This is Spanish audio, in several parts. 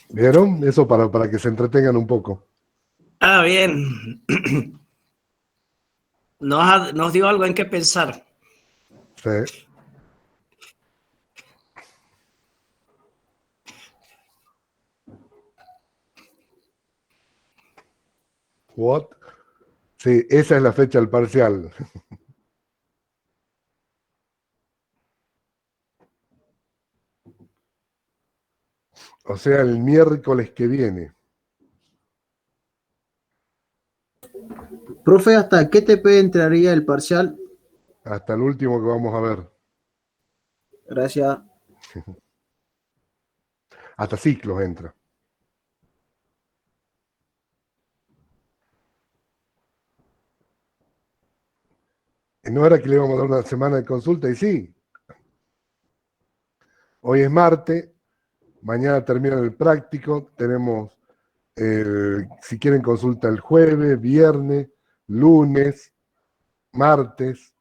¿Vieron? Eso para que se entretengan un poco. Ah, bien. Nos dio algo en qué pensar. Sí. What? Sí, esa es la fecha del parcial. O sea, el miércoles que viene. Profe, ¿hasta qué TP entraría el parcial? Hasta el último que vamos a ver. Gracias. Hasta ciclos entra. No era que le íbamos a dar una semana de consulta y sí. Hoy es martes, mañana termina el práctico, tenemos, si quieren consulta el jueves, viernes, lunes, martes.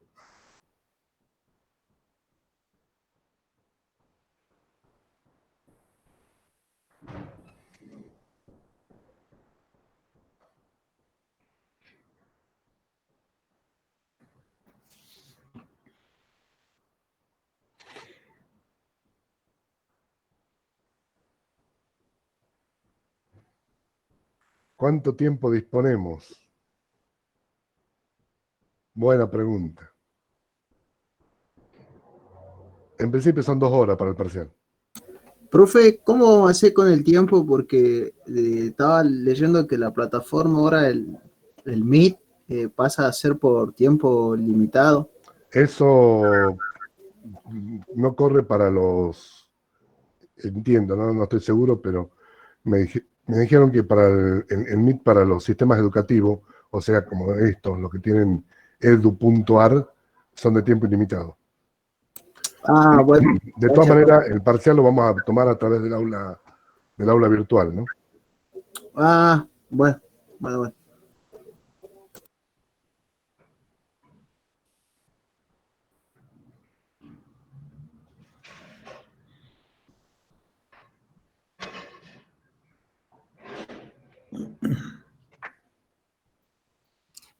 ¿Cuánto tiempo disponemos? Buena pregunta. En principio son 2 horas para el parcial. Profe, ¿cómo hace con el tiempo? Porque estaba leyendo que la plataforma ahora, el Meet, pasa a ser por tiempo limitado. Eso no corre para los, entiendo, no estoy seguro, pero me dijeron que para el MIT para los sistemas educativos, o sea, como estos, los que tienen edu.ar, son de tiempo ilimitado. Ah, bueno. De todas Gracias, profe. maneras, el parcial lo vamos a tomar a través del aula virtual, ¿no? Ah, bueno, bueno.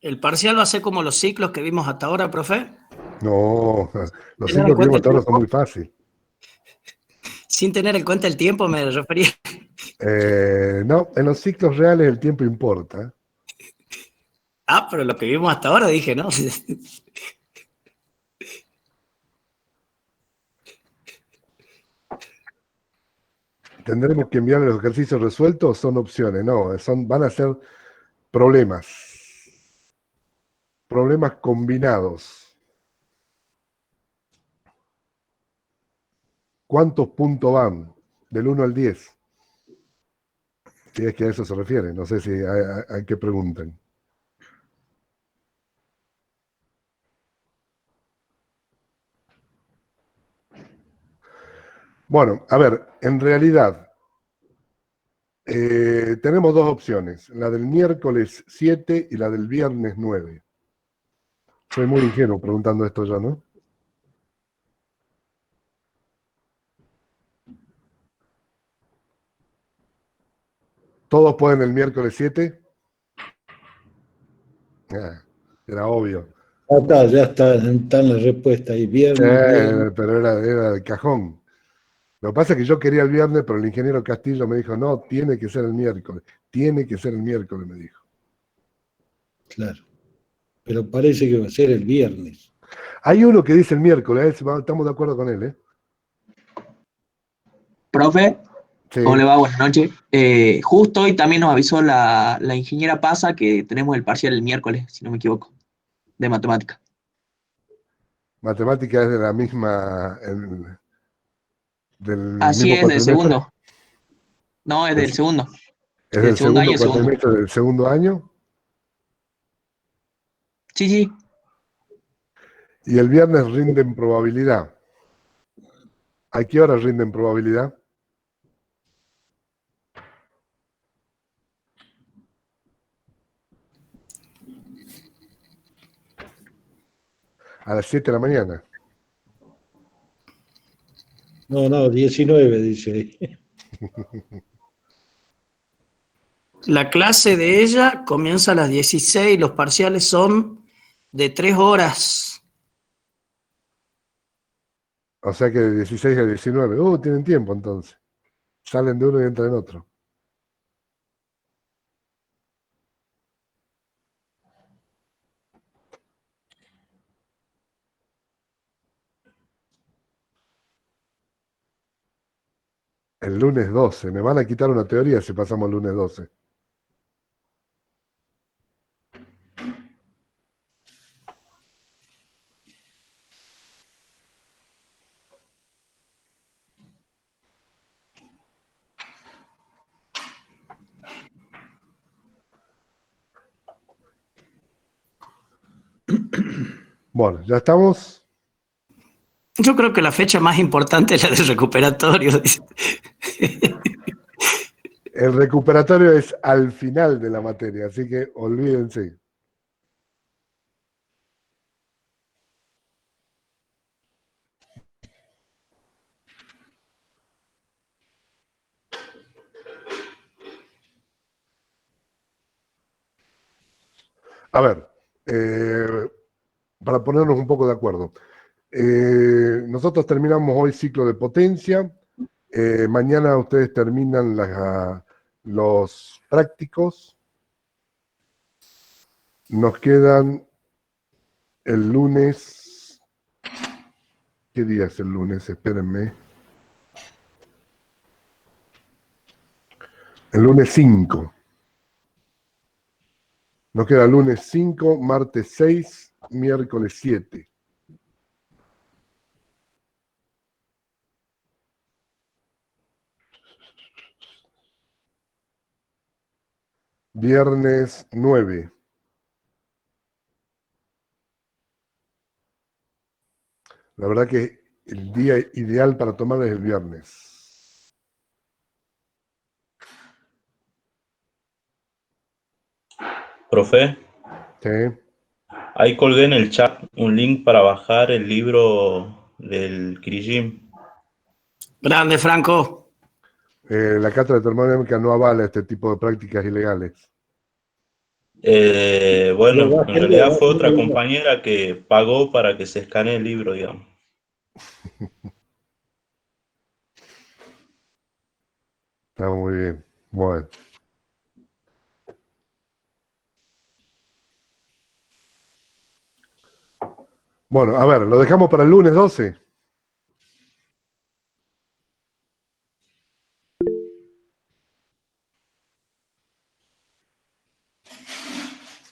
¿El parcial va a ser como los ciclos que vimos hasta ahora, profe? No, los Tener en ciclos que vimos cuenta el hasta ahora son tiempo. muy fáciles. Sin tener en cuenta el tiempo, me refería. No, en los ciclos reales el tiempo importa. Ah, pero lo que vimos hasta ahora dije, ¿no? ¿Tendremos que enviarle los ejercicios resueltos o son opciones? No, van a ser problemas. Problemas combinados. ¿Cuántos puntos van? Del 1 al 10. Si es que a eso se refiere. No sé si hay que pregunten. Bueno, a ver, en realidad tenemos dos opciones. La del miércoles 7 y la del viernes 9. Soy muy ingenuo preguntando esto ya, ¿no? ¿Todos pueden el miércoles 7? Era obvio. Ya está en la respuesta ahí, viernes. Pero era de cajón. Lo que pasa es que yo quería el viernes, pero el ingeniero Castillo me dijo, no, tiene que ser el miércoles. Tiene que ser el miércoles, me dijo. Claro, pero parece que va a ser el viernes. Hay uno que dice el miércoles, estamos de acuerdo con él, ¿eh? Profe, Sí. ¿cómo le va? Buenas noches. Justo hoy también nos avisó la ingeniera Pasa que tenemos el parcial el miércoles, si no me equivoco, de matemática. Matemática es de la misma, del Así mismo es, del cuatrimestre. segundo. No, es del segundo. Es Del del segundo segundo año, segundo. cuatrimestre del segundo año. Sí, sí. Y el viernes rinden probabilidad. ¿A qué hora rinden probabilidad? A las 7 de la mañana. No, 19 dice ahí. La clase de ella comienza a las 16, los parciales son de 3 horas. O sea que de 16 a 19. Tienen tiempo entonces. Salen de uno y entran en otro. El lunes 12. Me van a quitar una teoría si pasamos el lunes 12. Bueno, ya estamos. Yo creo que la fecha más importante es la del recuperatorio. El recuperatorio es al final de la materia, así que olvídense. A ver, para ponernos un poco de acuerdo. Nosotros terminamos hoy ciclo de potencia. Mañana ustedes terminan los prácticos. Nos quedan el lunes. ¿Qué día es el lunes? Espérenme. El lunes 5. Nos queda lunes 5, martes 6, miércoles 7. Viernes 9. La verdad que el día ideal para tomar es el viernes. Profe, ¿Sí? ahí colgué en el chat un link para bajar el libro del Kirijim. Grande, Franco. La cátedra de termodinámica no avala este tipo de prácticas ilegales. Bueno, en realidad fue otra compañera que pagó para que se escanee el libro, digamos. Está muy bien. Bueno. Bueno, a ver, ¿lo dejamos para el lunes 12?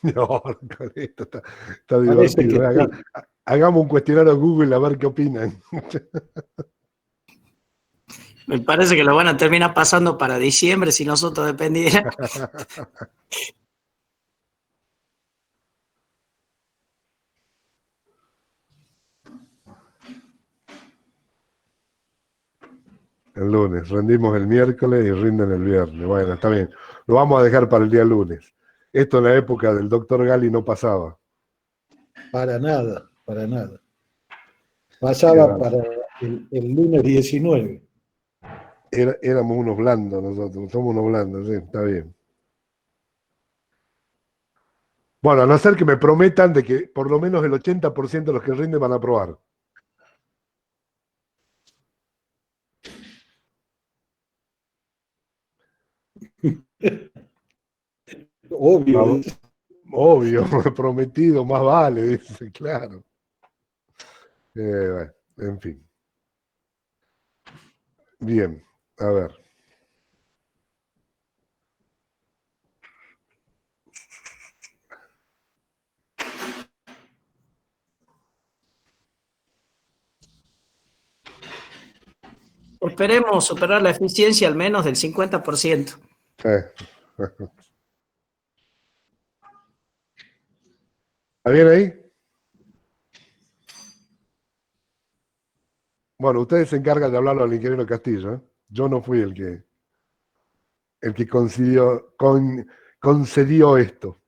No, con esto está divertido. Hagamos un cuestionario a Google a ver qué opinan. Me parece que lo van a terminar pasando para diciembre si nosotros dependiera. El lunes, rendimos el miércoles y rinden el viernes. Bueno, está bien. Lo vamos a dejar para el día lunes. Esto en la época del doctor Gali no pasaba. Para nada, para nada. Pasaba para el lunes 19. Éramos unos blandos nosotros, somos unos blandos, sí, está bien. Bueno, a no ser que me prometan de que por lo menos el 80% de los que rinden van a aprobar. Obvio. Obvio, prometido, más vale, dice, claro. Bueno, en fin. Bien, a ver. Esperemos superar la eficiencia al menos del 50%. ¿Está bien ahí? Bueno, ustedes se encargan de hablarlo al ingeniero Castillo, ¿eh? Yo no fui el que concedió esto.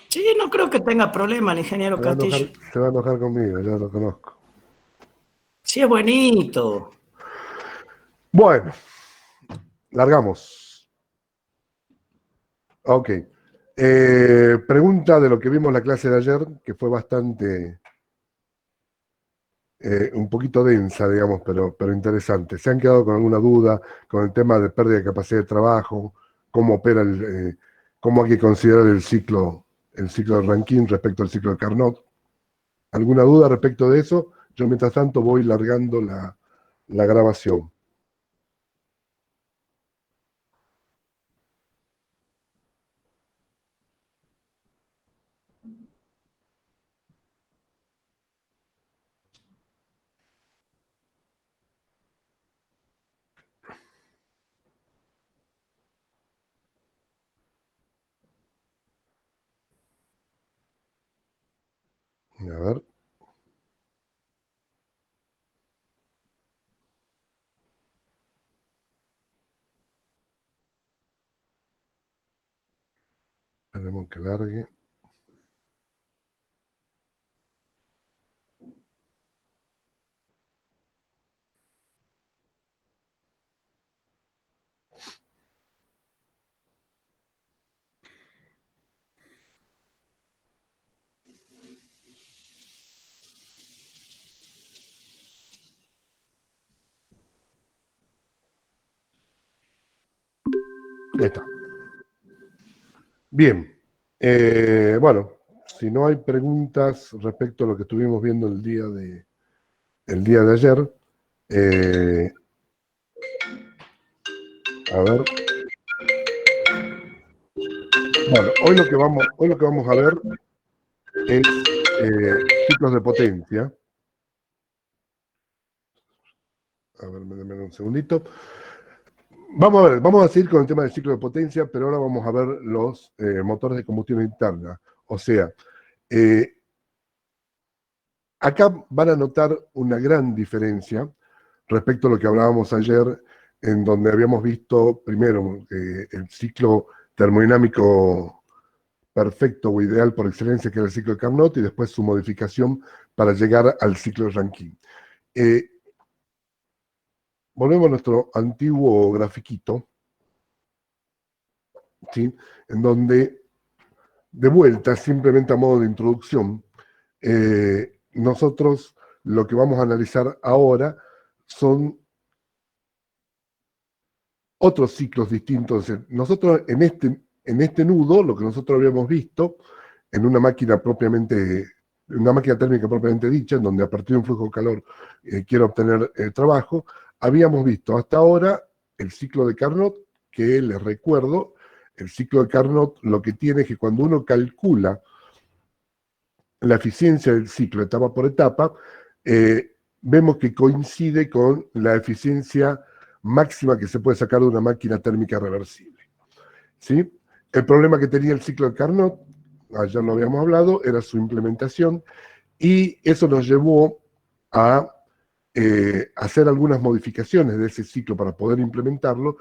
Sí, no creo que tenga problema el ingeniero Castillo. Se va a enojar conmigo, ya lo conozco. Sí, es bonito. Bueno, Largamos. Ok. Pregunta de lo que vimos en la clase de ayer, que fue bastante, un poquito densa, digamos, pero interesante. ¿Se han quedado con alguna duda con el tema de pérdida de capacidad de trabajo? ¿Cómo opera cómo hay que considerar el ciclo de Rankine respecto al ciclo de Carnot? ¿Alguna duda respecto de eso? Yo, mientras tanto, voy largando la grabación. A ver. Esperemos que largue. Ahí está. Bien. Bueno, si no hay preguntas respecto a lo que estuvimos viendo el día de ayer, a ver. Bueno, hoy lo que vamos a ver es ciclos de potencia. A ver, denme un segundito. Vamos a seguir con el tema del ciclo de potencia, pero ahora vamos a ver los motores de combustión interna. O sea, acá van a notar una gran diferencia respecto a lo que hablábamos ayer, en donde habíamos visto primero el ciclo termodinámico perfecto o ideal por excelencia, que era el ciclo de Carnot, y después su modificación para llegar al ciclo de Rankine. Volvemos a nuestro antiguo grafiquito, ¿sí? En donde, de vuelta, simplemente a modo de introducción, nosotros lo que vamos a analizar ahora son otros ciclos distintos. Nosotros en este nudo, lo que nosotros habíamos visto en una máquina térmica propiamente dicha, en donde a partir de un flujo de calor quiero obtener trabajo, habíamos visto hasta ahora el ciclo de Carnot, que les recuerdo, el ciclo de Carnot lo que tiene es que cuando uno calcula la eficiencia del ciclo etapa por etapa, vemos que coincide con la eficiencia máxima que se puede sacar de una máquina térmica reversible. ¿Sí? El problema que tenía el ciclo de Carnot, ayer lo habíamos hablado, era su implementación, y eso nos llevó a hacer algunas modificaciones de ese ciclo para poder implementarlo,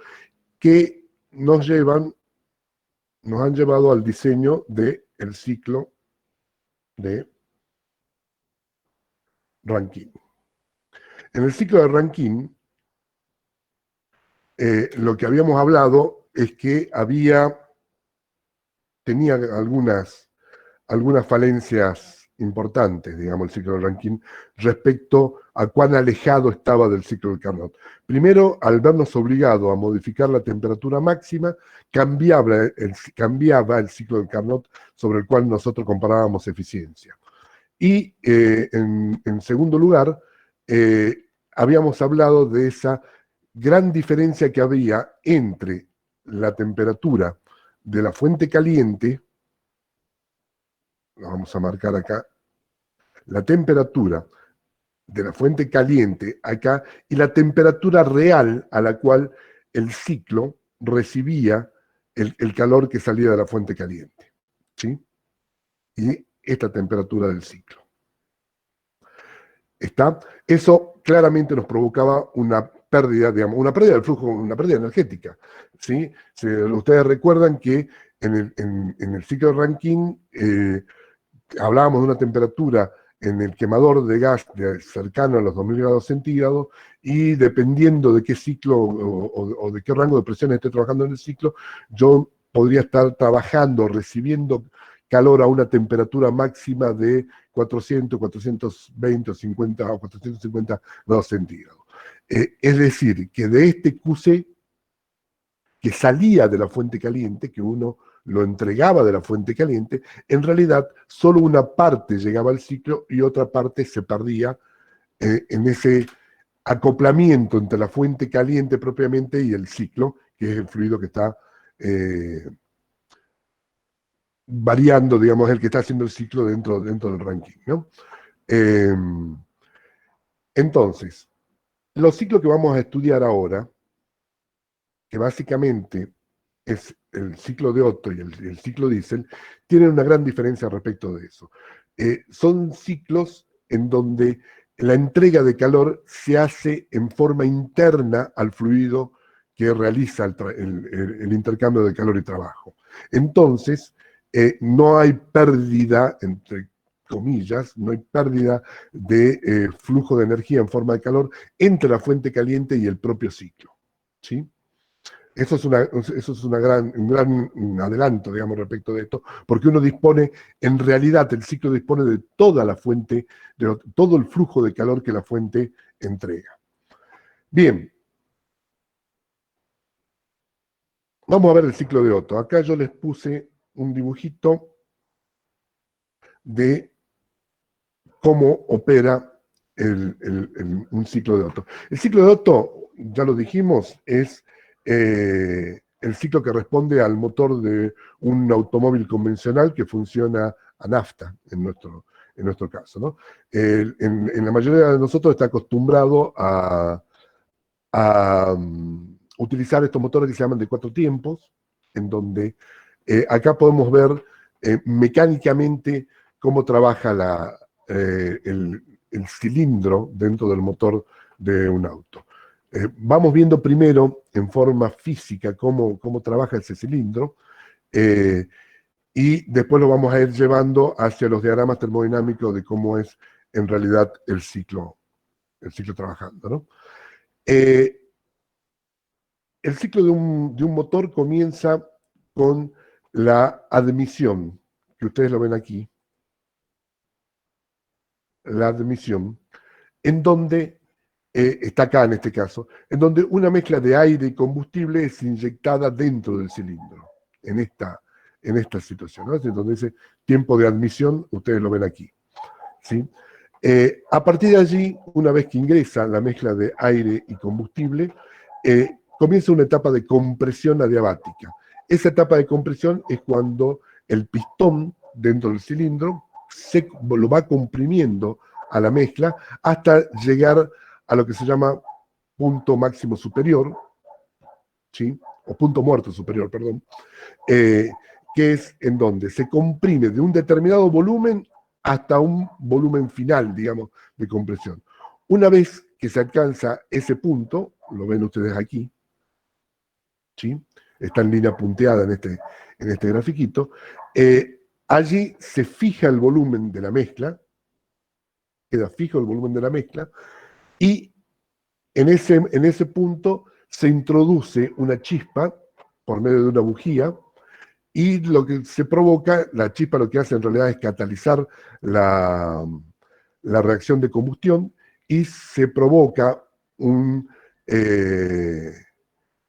que nos han llevado al diseño del ciclo de Rankine. En el ciclo de Rankine, lo que habíamos hablado es que tenía algunas falencias importantes, digamos, el ciclo de Rankine, respecto a cuán alejado estaba del ciclo de Carnot. Primero, al vernos obligados a modificar la temperatura máxima, cambiaba el ciclo de Carnot sobre el cual nosotros comparábamos eficiencia. Y, en segundo lugar, habíamos hablado de esa gran diferencia que había entre la temperatura de la fuente caliente, lo vamos a marcar acá, la temperatura de la fuente caliente acá y la temperatura real a la cual el ciclo recibía el calor que salía de la fuente caliente, ¿sí? Y esta temperatura del ciclo. ¿Está? Eso claramente nos provocaba una pérdida, digamos, una pérdida del flujo, una pérdida energética, ¿sí? Ustedes recuerdan que en el ciclo de Rankine hablábamos de una temperatura en el quemador de gas cercano a los 2000 grados centígrados, y dependiendo de qué ciclo o de qué rango de presión esté trabajando en el ciclo, yo podría estar trabajando, recibiendo calor a una temperatura máxima de 400, 420 o 50 o 450 grados centígrados. Es decir, que de este QC que salía de la fuente caliente, que uno lo entregaba de la fuente caliente, en realidad solo una parte llegaba al ciclo y otra parte se perdía en ese acoplamiento entre la fuente caliente propiamente y el ciclo, que es el fluido que está variando, digamos, el que está haciendo el ciclo dentro del ranking, ¿no? Entonces, los ciclos que vamos a estudiar ahora, que básicamente es el ciclo de Otto y el ciclo Diesel, tienen una gran diferencia respecto de eso. Son ciclos en donde la entrega de calor se hace en forma interna al fluido que realiza el intercambio de calor y trabajo. Entonces, no hay pérdida, entre comillas, no hay pérdida de flujo de energía en forma de calor entre la fuente caliente y el propio ciclo, ¿sí? Eso es un gran adelanto, digamos, respecto de esto, porque uno dispone, en realidad, el ciclo dispone de toda la fuente, de todo el flujo de calor que la fuente entrega. Bien, vamos a ver el ciclo de Otto. Acá yo les puse un dibujito de cómo opera un ciclo de Otto. El ciclo de Otto, ya lo dijimos, es el ciclo que responde al motor de un automóvil convencional que funciona a nafta, en nuestro caso, ¿no? En la mayoría de nosotros está acostumbrado a utilizar estos motores que se llaman de 4 tiempos, en donde acá podemos ver mecánicamente cómo trabaja el cilindro dentro del motor de un auto. Vamos viendo primero en forma física cómo trabaja ese cilindro, y después lo vamos a ir llevando hacia los diagramas termodinámicos de cómo es en realidad el ciclo trabajando, ¿no? El ciclo de un motor comienza con la admisión, que ustedes lo ven aquí, la admisión, en donde, está acá en este caso, en donde una mezcla de aire y combustible es inyectada dentro del cilindro, en esta situación, ¿no? Entonces ese tiempo de admisión, ustedes lo ven aquí, ¿sí? A partir de allí, una vez que ingresa la mezcla de aire y combustible, comienza una etapa de compresión adiabática. Esa etapa de compresión es cuando el pistón dentro del cilindro lo va comprimiendo a la mezcla hasta llegar a lo que se llama punto máximo superior, ¿sí? O punto muerto superior, perdón, que es en donde se comprime de un determinado volumen hasta un volumen final, digamos, de compresión. Una vez que se alcanza ese punto, lo ven ustedes aquí, ¿sí? Está en línea punteada en este grafiquito, allí se fija el volumen de la mezcla, queda fijo el volumen de la mezcla, y en ese punto se introduce una chispa por medio de una bujía, y lo que se provoca, la chispa lo que hace en realidad es catalizar la reacción de combustión, y se provoca una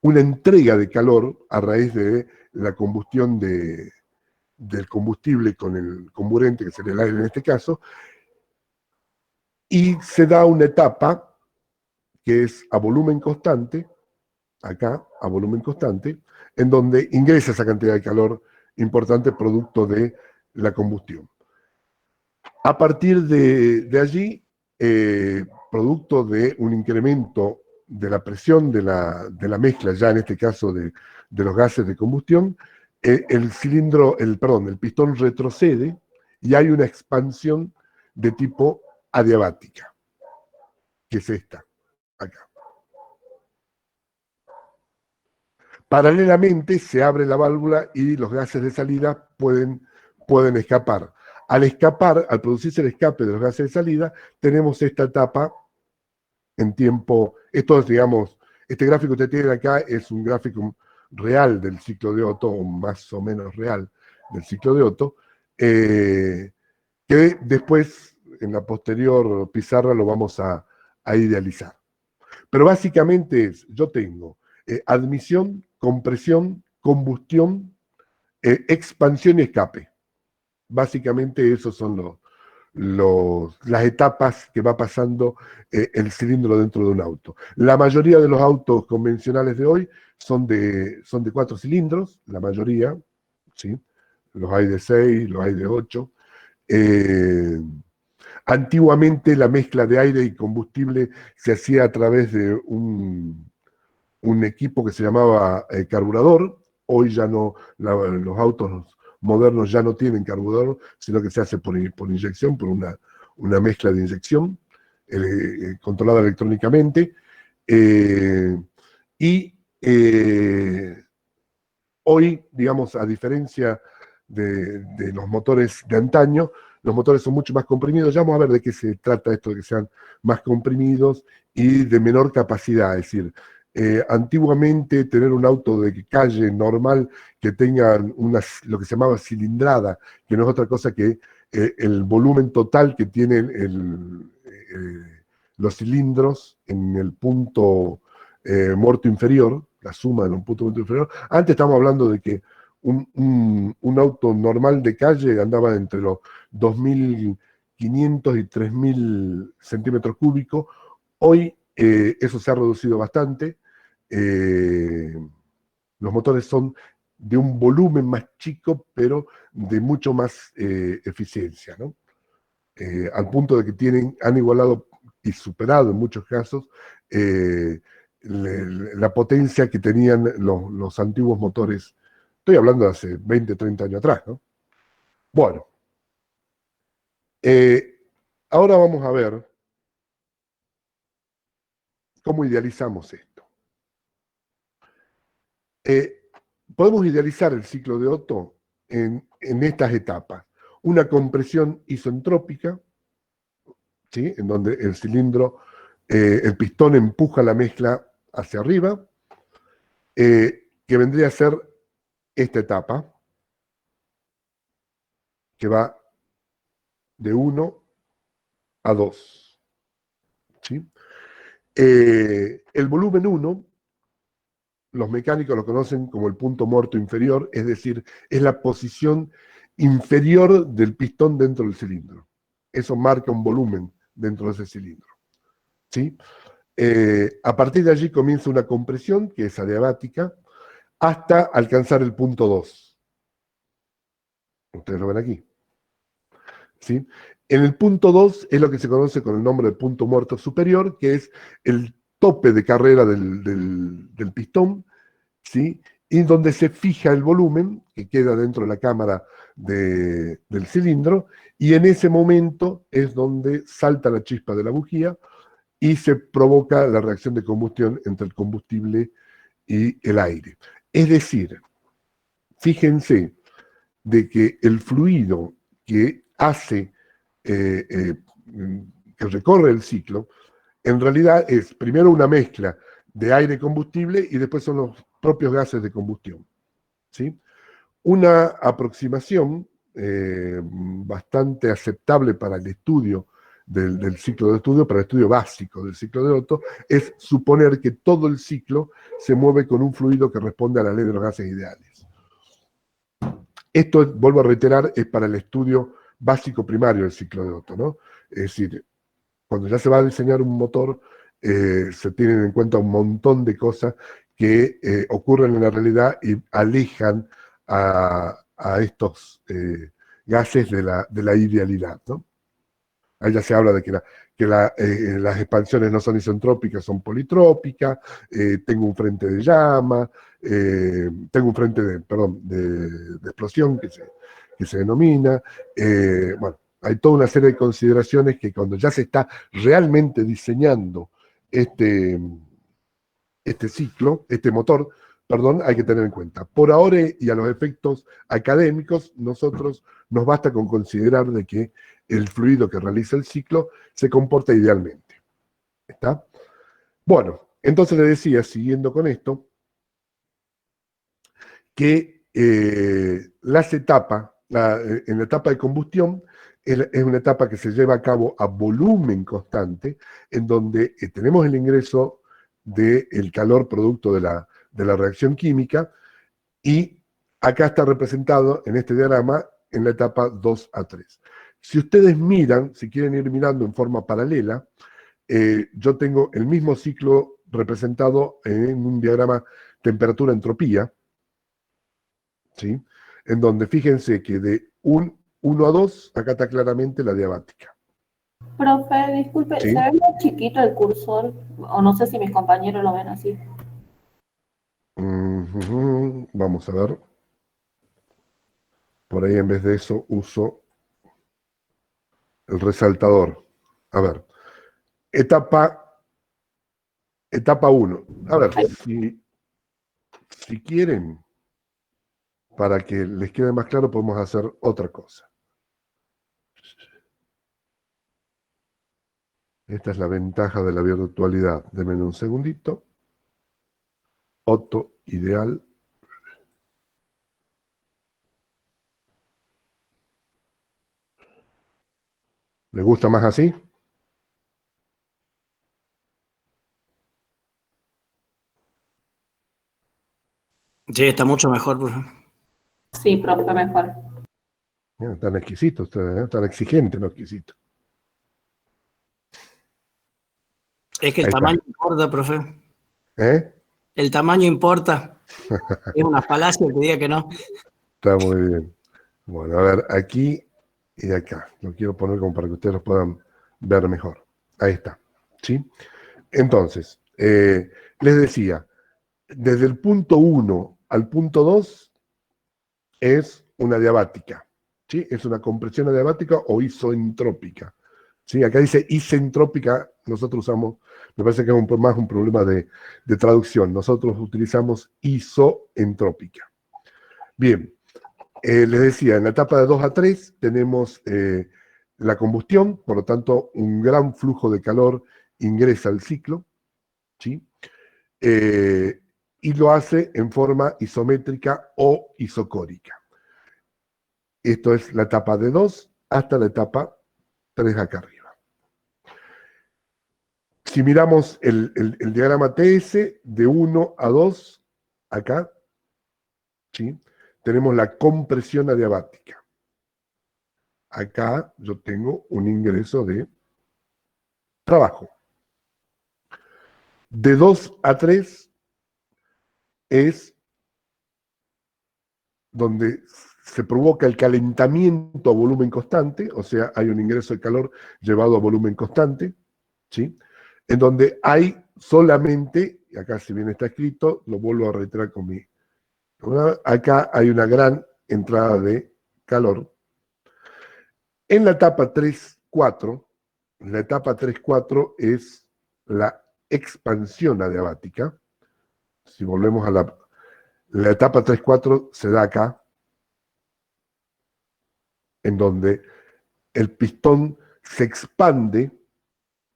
entrega de calor a raíz de la combustión del combustible con el comburente, que sería el aire en este caso, y se da una etapa que es a volumen constante, acá, a volumen constante, en donde ingresa esa cantidad de calor importante producto de la combustión. A partir de allí, producto de un incremento de la presión de la mezcla, ya en este caso de los gases de combustión, el pistón retrocede y hay una expansión de tipo adiabática, que es esta, acá. Paralelamente se abre la válvula y los gases de salida pueden escapar. Al escapar, al producirse el escape de los gases de salida, tenemos esta etapa en tiempo, esto es, digamos, este gráfico que ustedes tienen acá es un gráfico real del ciclo de Otto, o más o menos real del ciclo de Otto, que después, en la posterior pizarra, lo vamos a idealizar. Pero básicamente es, yo tengo admisión, compresión, combustión, expansión y escape. Básicamente esos son las etapas que va pasando el cilindro dentro de un auto. La mayoría de los autos convencionales de hoy son de 4 cilindros, la mayoría, ¿sí? Los hay de 6, los hay de 8. Antiguamente la mezcla de aire y combustible se hacía a través de un equipo que se llamaba carburador. Hoy ya no, los autos modernos ya no tienen carburador, sino que se hace por inyección, por una mezcla de inyección controlada electrónicamente. Hoy, digamos, a diferencia de los motores de antaño, los motores son mucho más comprimidos. Ya vamos a ver de qué se trata esto de que sean más comprimidos y de menor capacidad. Es decir, antiguamente tener un auto de calle normal que tenga lo que se llamaba cilindrada, que no es otra cosa que el volumen total que tienen los cilindros en el punto muerto inferior, la suma de un punto muerto inferior. Antes estábamos hablando de que un auto normal de calle andaba entre los 2.500 y 3.000 centímetros cúbicos. Hoy eso se ha reducido bastante. Los motores son de un volumen más chico, pero de mucho más eficiencia, ¿no? Al punto de que han igualado y superado en muchos casos la potencia que tenían los antiguos motores. Estoy hablando de hace 20, 30 años atrás, ¿no? Bueno, ahora vamos a ver cómo idealizamos esto. Podemos idealizar el ciclo de Otto en estas etapas. Una compresión isentrópica, ¿sí? En donde el cilindro, el pistón empuja la mezcla hacia arriba, que vendría a ser esta etapa, que va de 1 a 2. ¿Sí? El volumen 1, los mecánicos lo conocen como el punto muerto inferior, es decir, es la posición inferior del pistón dentro del cilindro. Eso marca un volumen dentro de ese cilindro. ¿Sí? A partir de allí comienza una compresión, que es adiabática, hasta alcanzar el punto 2. Ustedes lo ven aquí. ¿Sí? En el punto 2 es lo que se conoce con el nombre de punto muerto superior, que es el tope de carrera del pistón, ¿sí? Y donde se fija el volumen que queda dentro de la cámara del cilindro, y en ese momento es donde salta la chispa de la bujía y se provoca la reacción de combustión entre el combustible y el aire. Es decir, fíjense de que el fluido que hace, que recorre el ciclo, en realidad es primero una mezcla de aire y combustible y después son los propios gases de combustión. ¿Sí? Una aproximación bastante aceptable para el estudio del ciclo de estudio, para el estudio básico del ciclo de Otto, es suponer que todo el ciclo se mueve con un fluido que responde a la ley de los gases ideales. Esto, vuelvo a reiterar, es para el estudio básico primario del ciclo de Otto, ¿no? Es decir, cuando ya se va a diseñar un motor, se tienen en cuenta un montón de cosas que ocurren en la realidad y alejan a estos gases de la idealidad, ¿no? Ahí ya se habla de que las expansiones no son isentrópicas, son politrópicas, tengo un frente de llama, tengo un frente de explosión que se denomina. Bueno, hay toda una serie de consideraciones que cuando ya se está realmente diseñando este ciclo, este motor, perdón, hay que tener en cuenta. Por ahora y a los efectos académicos, nosotros nos basta con considerar de que el fluido que realiza el ciclo se comporta idealmente. ¿Está? Bueno, entonces le decía, siguiendo con esto, que las etapas, en la etapa de combustión, es una etapa que se lleva a cabo a volumen constante, en donde tenemos el ingreso del calor producto de la reacción química, y acá está representado en este diagrama en la etapa 2 a 3. Si ustedes miran, si quieren ir mirando en forma paralela, yo tengo el mismo ciclo representado en un diagrama temperatura-entropía, ¿sí? En donde fíjense que de 1 a 2, acá está claramente la diabática. Profe, disculpe, ¿Sí? ¿se ve muy chiquito el cursor? O no sé si mis compañeros lo ven así. Vamos a ver. Por ahí en vez de eso uso el resaltador. A ver. Etapa 1. A ver, si quieren, para que les quede más claro, podemos hacer otra cosa. Esta es la ventaja de la virtualidad. Denme un segundito. Otto ideal. ¿Les gusta más así? Sí, está mucho mejor, profe. Sí, profe, mejor. Tan exquisito ustedes, tan exigente, no exquisito. Es que el Ahí está. tamaño importa, profe. ¿Eh? El tamaño importa. Es una falacia que diga que no. Está muy bien. Bueno, a ver, aquí y acá. Lo quiero poner como para que ustedes lo puedan ver mejor. Ahí está. ¿Sí? Entonces, les decía, desde el punto 1 al punto 2 es una diabática. ¿Sí? Es una compresión adiabática o isoentrópica. ¿Sí? Acá dice isentrópica, nosotros usamos, me parece que es más un problema de traducción. Nosotros utilizamos isoentrópica. Bien, les decía, en la etapa de 2 a 3 tenemos la combustión, por lo tanto, un gran flujo de calor ingresa al ciclo, ¿sí? Y lo hace en forma isométrica o isocórica. Esto es la etapa de 2 hasta la etapa 3 acá arriba. Si miramos el diagrama TS de 1 a 2, acá, ¿sí? Tenemos la compresión adiabática. Acá yo tengo un ingreso de trabajo. De 2 a 3 es donde se provoca el calentamiento a volumen constante, o sea, hay un ingreso de calor llevado a volumen constante, ¿sí? En donde hay solamente, y acá si bien está escrito, lo vuelvo a reiterar con mi... Acá hay una gran entrada de calor. En la etapa 3-4, la etapa 3-4 es la expansión adiabática. Si volvemos a la etapa 3-4 se da acá, en donde el pistón se expande,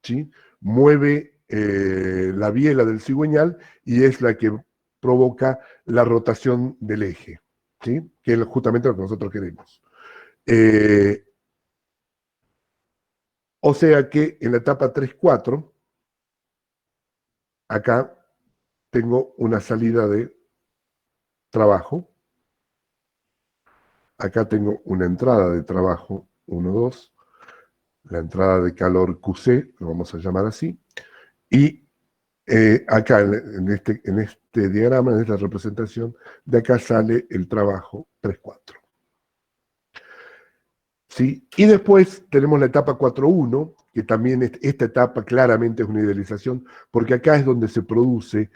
¿sí? Mueve la biela del cigüeñal y es la que provoca la rotación del eje, ¿sí? Que es justamente lo que nosotros queremos. O sea que en la etapa 3-4, acá tengo una salida de trabajo, acá tengo una entrada de trabajo 1-2, la entrada de calor QC, lo vamos a llamar así, y acá en este diagrama, en esta representación, de acá sale el trabajo 3-4. ¿Sí? Y después tenemos la etapa 4-1, que también esta etapa claramente es una idealización, porque acá es donde se produce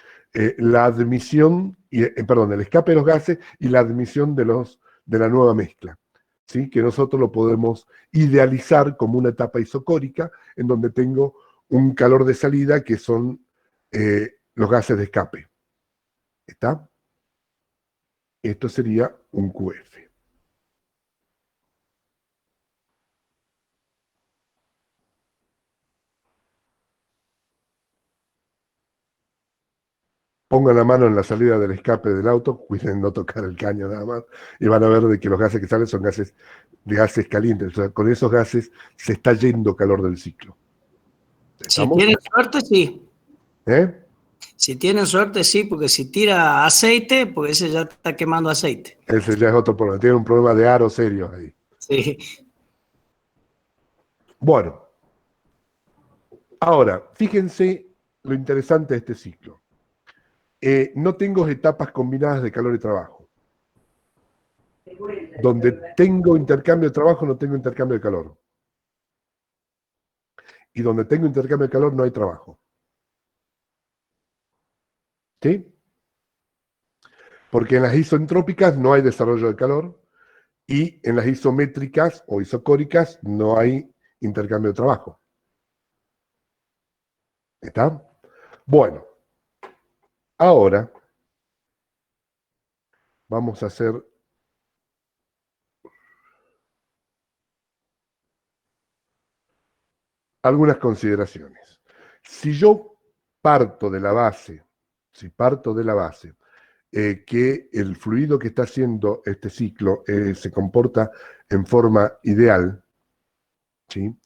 la admisión, perdón, el escape de los gases y la admisión de la nueva mezcla, ¿sí? Que nosotros lo podemos idealizar como una etapa isocórica, en donde tengo un calor de salida que son los gases de escape. ¿Está? Esto sería un QF. Pongan la mano en la salida del escape del auto, cuiden no tocar el caño nada más, y van a ver de que los gases que salen son gases calientes. O sea, con esos gases se está yendo calor del ciclo. Si ¿Estamos? tienen suerte, sí. ¿Eh? Si tienen suerte, sí, porque si tira aceite, pues ese ya está quemando aceite. Ese ya es otro problema. Tiene un problema de aro serio ahí. Sí. Bueno, ahora, fíjense lo interesante de este ciclo. No tengo etapas combinadas de calor y trabajo. Donde tengo intercambio de trabajo, no tengo intercambio de calor. Y donde tengo intercambio de calor, no hay trabajo. ¿Sí? Porque en las isentrópicas no hay desarrollo de calor y en las isométricas o isocóricas no hay intercambio de trabajo. ¿Está? Bueno, ahora vamos a hacer algunas consideraciones. Si yo parto de la base, que el fluido que está haciendo este ciclo se comporta en forma ideal, ¿sí?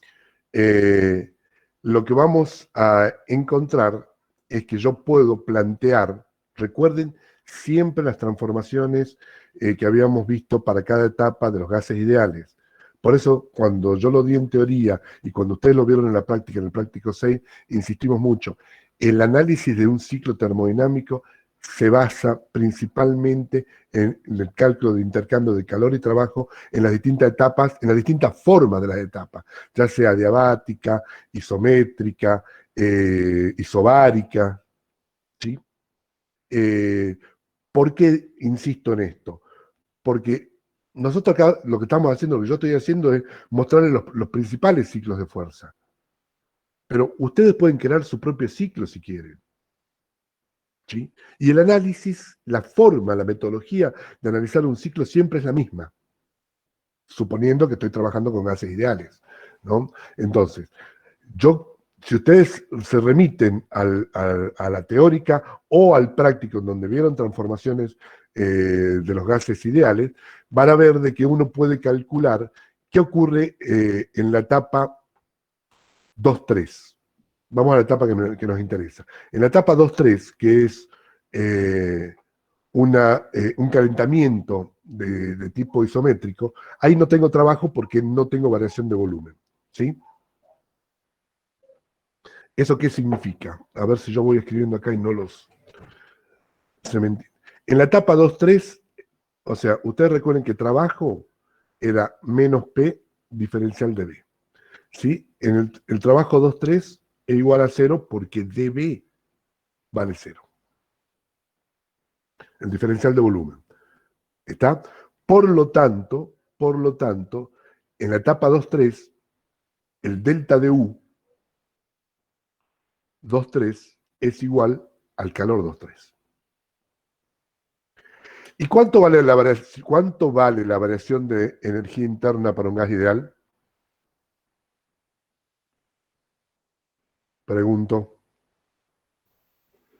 Lo que vamos a encontrar es que yo puedo plantear, recuerden siempre las transformaciones que habíamos visto para cada etapa de los gases ideales. Por eso, cuando yo lo di en teoría y cuando ustedes lo vieron en la práctica, en el práctico 6, insistimos mucho. El análisis de un ciclo termodinámico se basa principalmente en el cálculo de intercambio de calor y trabajo en las distintas etapas, en las distintas formas de las etapas, ya sea diabática, isométrica, isobárica, ¿sí? ¿Por qué insisto en esto? Porque nosotros acá lo que estamos haciendo, lo que yo estoy haciendo es mostrarles los principales ciclos de fuerza. Pero ustedes pueden crear su propio ciclo si quieren. ¿Sí? Y el análisis, la forma, la metodología de analizar un ciclo siempre es la misma, suponiendo que estoy trabajando con gases ideales, ¿no? Entonces, si ustedes se remiten a la teórica o al práctico, en donde vieron transformaciones de los gases ideales, van a ver de que uno puede calcular qué ocurre en la etapa 2-3. Vamos a la etapa que nos interesa. En la etapa 2-3, que es un calentamiento de tipo isométrico, ahí no tengo trabajo porque no tengo variación de volumen. ¿Sí? ¿Eso qué significa? A ver si yo voy escribiendo acá y no los... En la etapa 2-3, o sea, ustedes recuerden que trabajo era menos P diferencial de B. ¿Sí? En el trabajo 2-3 es igual a 0 porque dB vale 0. El diferencial de volumen. ¿Está? Por lo tanto, en la etapa 2-3, el delta de U 2-3 es igual al calor 2-3. ¿Y cuánto vale la variación de energía interna para un gas ideal? Pregunto.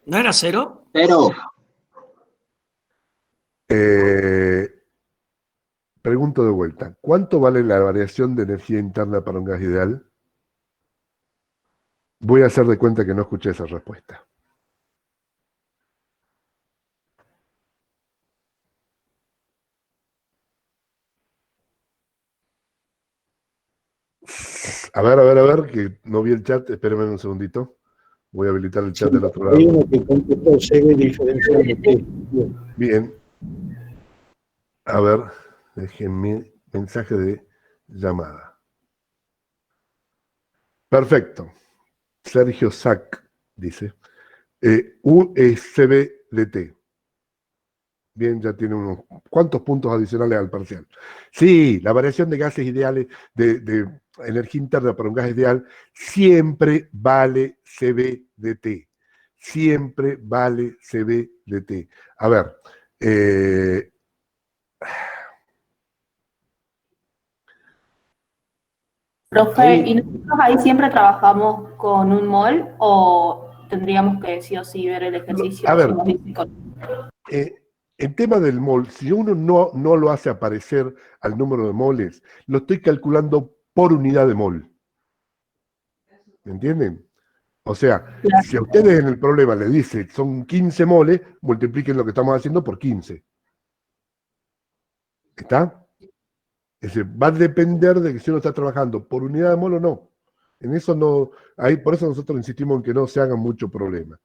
¿No era 0? Pero, Pregunto de vuelta. ¿Cuánto vale la variación de energía interna para un gas ideal? Voy a hacer de cuenta que no escuché esa respuesta. A ver, que no vi el chat. Espérenme un segundito. Voy a habilitar el chat del otro Hay lado. uno que contestó CB diferencial de T. Bien. A ver, déjenme mensaje de llamada. Perfecto. Sergio Sac dice. U es CB de T. Bien, ya tiene unos cuantos puntos adicionales al parcial. Sí, la variación de gases ideales, de energía interna para un gas ideal, siempre vale CB de T. Siempre vale CB de T. A ver, Profe, Ahí- ¿y nosotros ahí siempre trabajamos con un mol o tendríamos que sí o sí ver el ejercicio? A ver. como dice con- El tema del mol, si uno no lo hace aparecer al número de moles, lo estoy calculando por unidad de mol. ¿Me entienden? O sea, si a ustedes en el problema le dice son 15 moles, multipliquen lo que estamos haciendo por 15. ¿Está? Es decir, va a depender de que si uno está trabajando por unidad de mol o no. En eso no, ahí, por eso nosotros insistimos en que no se hagan mucho problema.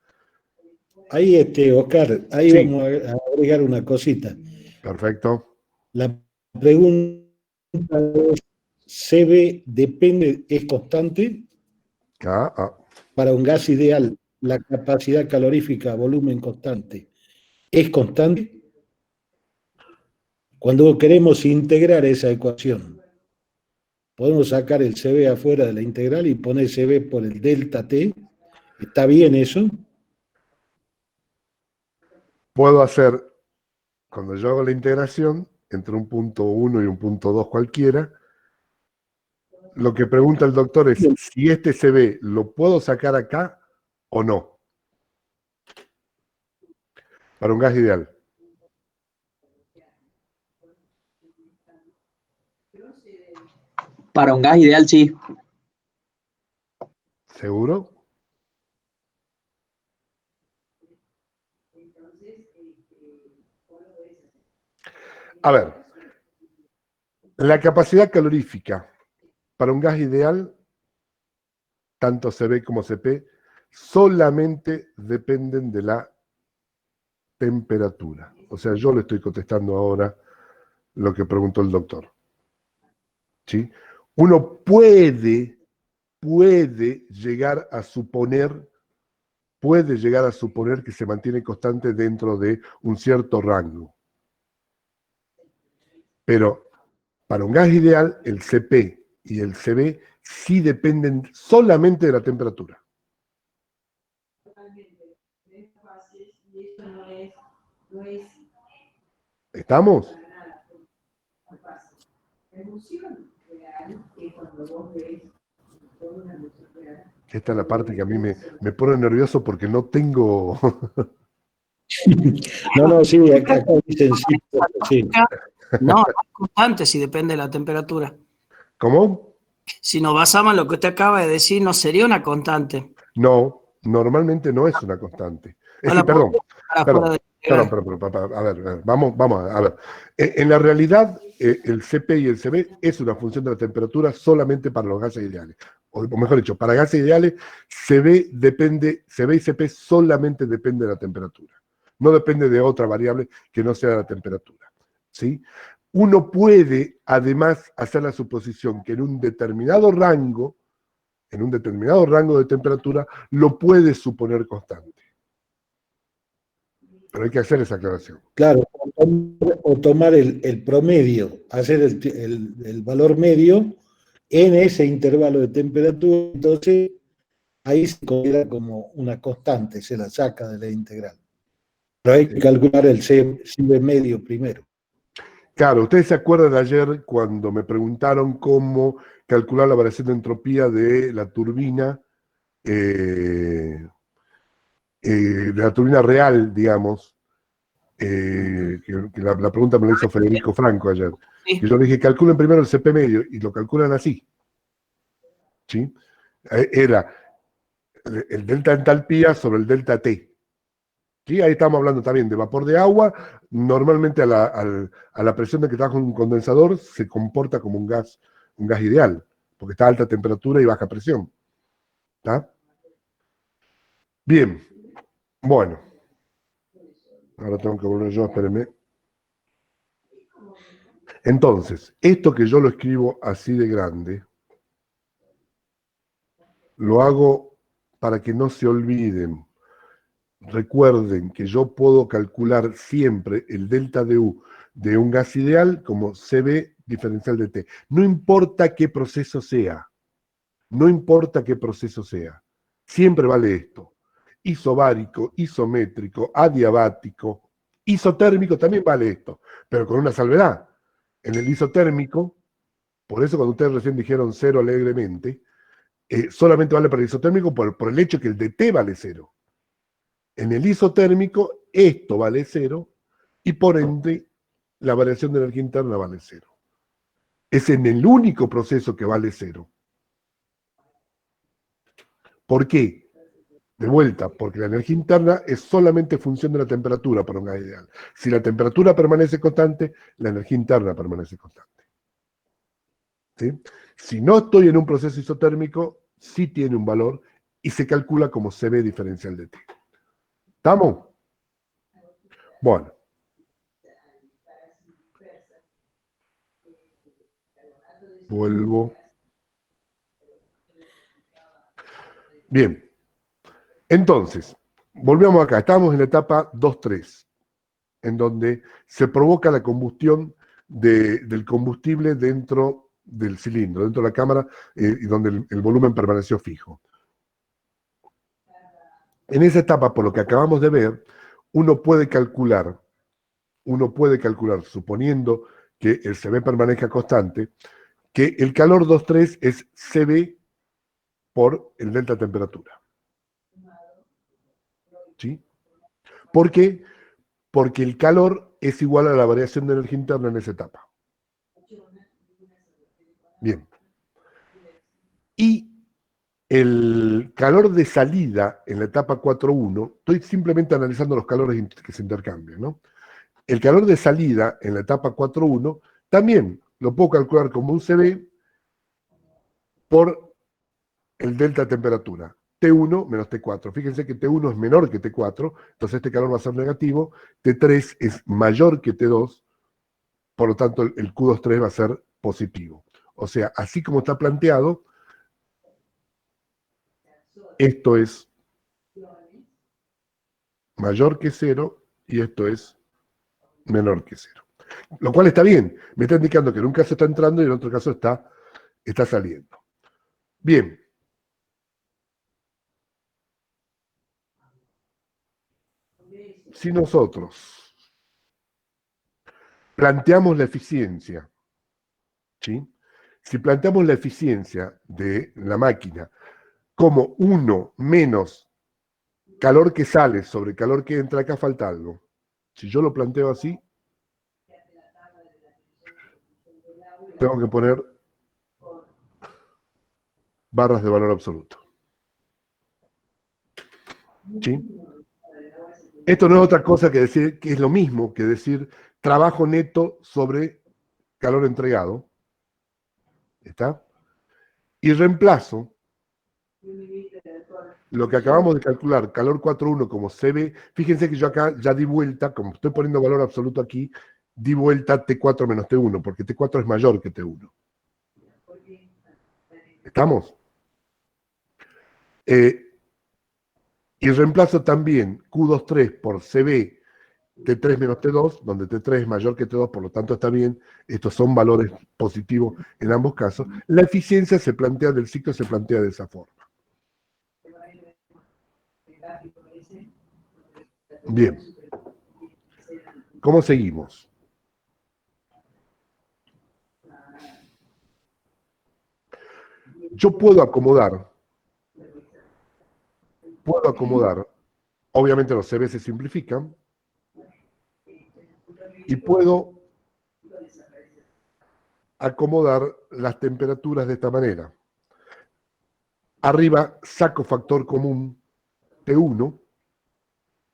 Ahí, Oscar, ahí Sí. vamos a agregar una cosita. Perfecto. La pregunta es, ¿CB depende, es constante? Para un gas ideal, la capacidad calorífica, volumen constante, ¿es constante? Cuando queremos integrar esa ecuación, podemos sacar el CB afuera de la integral y poner CB por el delta T. ¿Está bien eso? Puedo hacer, cuando yo hago la integración, entre un punto 1 y un punto 2 cualquiera, lo que pregunta el doctor es si este CB lo puedo sacar acá o no. Para un gas ideal. Para un gas ideal, sí. ¿Seguro? A ver, la capacidad calorífica para un gas ideal, tanto CB como CP, solamente dependen de la temperatura. O sea, yo le estoy contestando ahora lo que preguntó el doctor. ¿Sí? Uno puede llegar a suponer que se mantiene constante dentro de un cierto rango. Pero para un gas ideal, el CP y el CB sí dependen solamente de la temperatura. ¿Estamos? Esta es la parte que a mí me pone nervioso porque no tengo... No, sí, acá dicen sí, sí. No, es constante si depende de la temperatura. ¿Cómo? Si nos basamos en lo que usted acaba de decir, no sería una constante. No, normalmente no es una constante. Es decir, perdón, a ver, vamos a ver. En la realidad, el CP y el CB es una función de la temperatura solamente para los gases ideales. O mejor dicho, para gases ideales, CB y CP solamente depende de la temperatura. No depende de otra variable que no sea la temperatura. ¿Sí? Uno puede, además, hacer la suposición que en un determinado rango de temperatura, lo puede suponer constante. Pero hay que hacer esa aclaración. Claro, o tomar el promedio, hacer el valor medio en ese intervalo de temperatura, entonces ahí se considera como una constante, se la saca de la integral. Pero hay que calcular el CB medio primero. Claro, ustedes se acuerdan de ayer cuando me preguntaron cómo calcular la variación de entropía de la turbina, de la turbina real, digamos, que la pregunta me la hizo Federico Franco ayer. Sí. Y yo le dije, calculen primero el CP medio, y lo calculan así. ¿Sí? Era el delta entalpía sobre el delta T. ¿Sí? Ahí estamos hablando también de vapor de agua. Normalmente a la presión de que trabaja un condensador se comporta como un gas ideal, porque está a alta temperatura y baja presión. ¿Está? Bien, bueno. Ahora tengo que volver yo, espérenme. Entonces, esto que yo lo escribo así de grande, lo hago para que no se olviden. Recuerden que yo puedo calcular siempre el delta de U de un gas ideal como CB diferencial de T. No importa qué proceso sea. No importa qué proceso sea. Siempre vale esto. Isobárico, isométrico, adiabático, Isotérmico también vale esto, pero con una salvedad. En el isotérmico, por eso cuando ustedes recién dijeron 0 alegremente, solamente vale para el isotérmico por el hecho que el dt vale 0. En el isotérmico, esto vale 0 y por ende la variación de energía interna vale 0. Es en el único proceso que vale 0. ¿Por qué? De vuelta, porque la energía interna es solamente función de la temperatura para un gas ideal. Si la temperatura permanece constante, la energía interna permanece constante. ¿Sí? Si no estoy en un proceso isotérmico, sí tiene un valor y se calcula como CB diferencial de T. ¿Estamos? Bueno. Vuelvo. Bien. Entonces, volvemos acá. Estamos en la etapa 2-3, en donde se provoca la combustión del combustible dentro del cilindro, dentro de la cámara, y donde el volumen permaneció fijo. En esa etapa, por lo que acabamos de ver, uno puede calcular, suponiendo que el CB permanezca constante, que el calor 2-3 es CB por el delta temperatura. ¿Sí? ¿Por qué? Porque el calor es igual a la variación de energía interna en esa etapa. Bien. Y el calor de salida en la etapa 4.1, estoy simplemente analizando los calores que se intercambian, ¿no? El calor de salida en la etapa 4.1 también lo puedo calcular como un CB por el delta temperatura. T1 menos T4. Fíjense que T1 es menor que T4, entonces este calor va a ser negativo. T3 es mayor que T2, por lo tanto el Q23 va a ser positivo. O sea, así como está planteado, esto es mayor que 0 y esto es menor que 0. Lo cual está bien, me está indicando que en un caso está entrando y en otro caso está saliendo. Bien. Si nosotros planteamos la eficiencia, ¿sí? Si planteamos la eficiencia de la máquina como 1 menos calor que sale sobre calor que entra, acá falta algo. Si yo lo planteo así, tengo que poner barras de valor absoluto. ¿Sí? Esto no es otra cosa que decir, que es lo mismo que decir trabajo neto sobre calor entregado. ¿Está? Y reemplazo lo que acabamos de calcular, calor 4.1 como CB. Fíjense que yo acá ya di vuelta, como estoy poniendo valor absoluto aquí, di vuelta T4 menos T1, porque T4 es mayor que T1. ¿Estamos? Y reemplazo también Q23 por CB T3 menos T2, donde T3 es mayor que T2, por lo tanto está bien. Estos son valores positivos en ambos casos. La eficiencia se plantea del ciclo, se plantea de esa forma. Bien. ¿Cómo seguimos? Yo puedo acomodar, obviamente los CB se simplifican, y puedo acomodar las temperaturas de esta manera. Arriba saco factor común T1,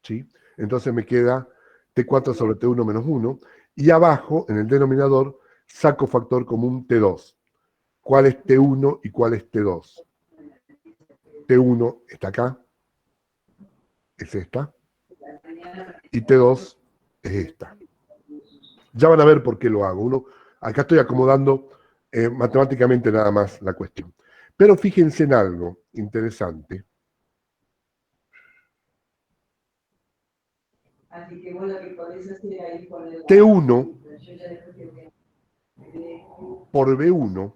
¿sí? Entonces me queda T4 sobre T1 menos 1, y abajo, en el denominador, saco factor común T2. ¿Cuál es T1 y cuál es T2? T1 está acá, es esta, y T2 es esta. Ya van a ver por qué lo hago. Acá estoy acomodando matemáticamente nada más la cuestión. Pero fíjense en algo interesante. T1 por B1,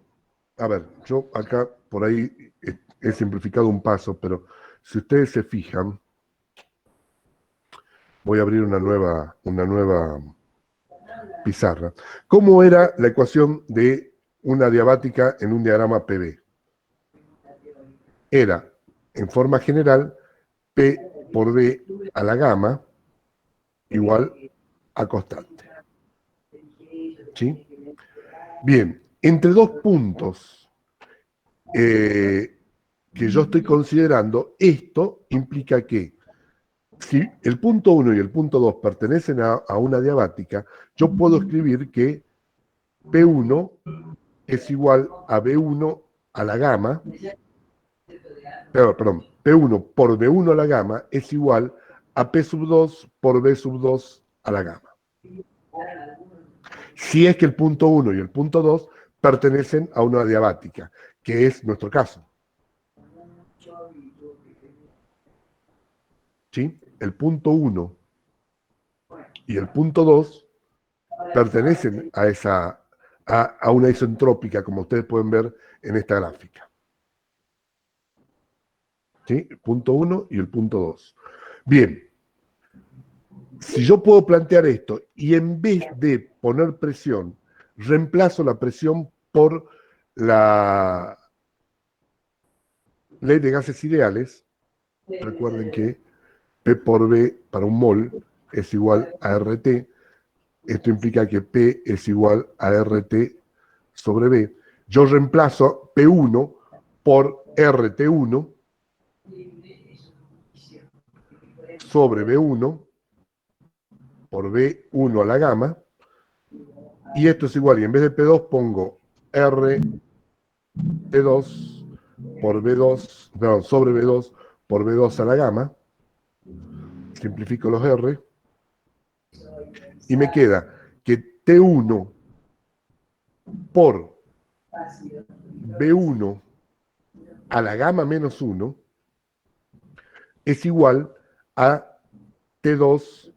a ver, yo acá por ahí he simplificado un paso, pero si ustedes se fijan, Voy a abrir una nueva pizarra. ¿Cómo era la ecuación de una diabática en un diagrama PB? Era, en forma general, P por B a la gamma igual a constante. ¿Sí? Bien, entre dos puntos que yo estoy considerando, esto implica que si el punto 1 y el punto 2 pertenecen a una diabática, yo puedo escribir que P1 es igual a B1 a la gamma, perdón, P1 por B1 a la gamma es igual a P sub 2 por B sub 2 a la gamma. Si es que el punto 1 y el punto 2 pertenecen a una diabática, que es nuestro caso. ¿Sí? El punto 1 y el punto 2 pertenecen a una isentrópica, como ustedes pueden ver en esta gráfica. ¿Sí? El punto 1 y el punto 2. Bien, si yo puedo plantear esto y en vez de poner presión, reemplazo la presión por la ley de gases ideales, recuerden que P por B para un mol es igual a RT. Esto implica que P es igual a RT sobre B. Yo reemplazo P1 por RT1 sobre B1 por B1 a la gamma. Y esto es igual, y en vez de P2 pongo RT2 por B2, perdón, sobre B2 por B2 a la gamma. Simplifico los R. Y me queda que T1 por B1 a la gamma menos 1 es igual a T2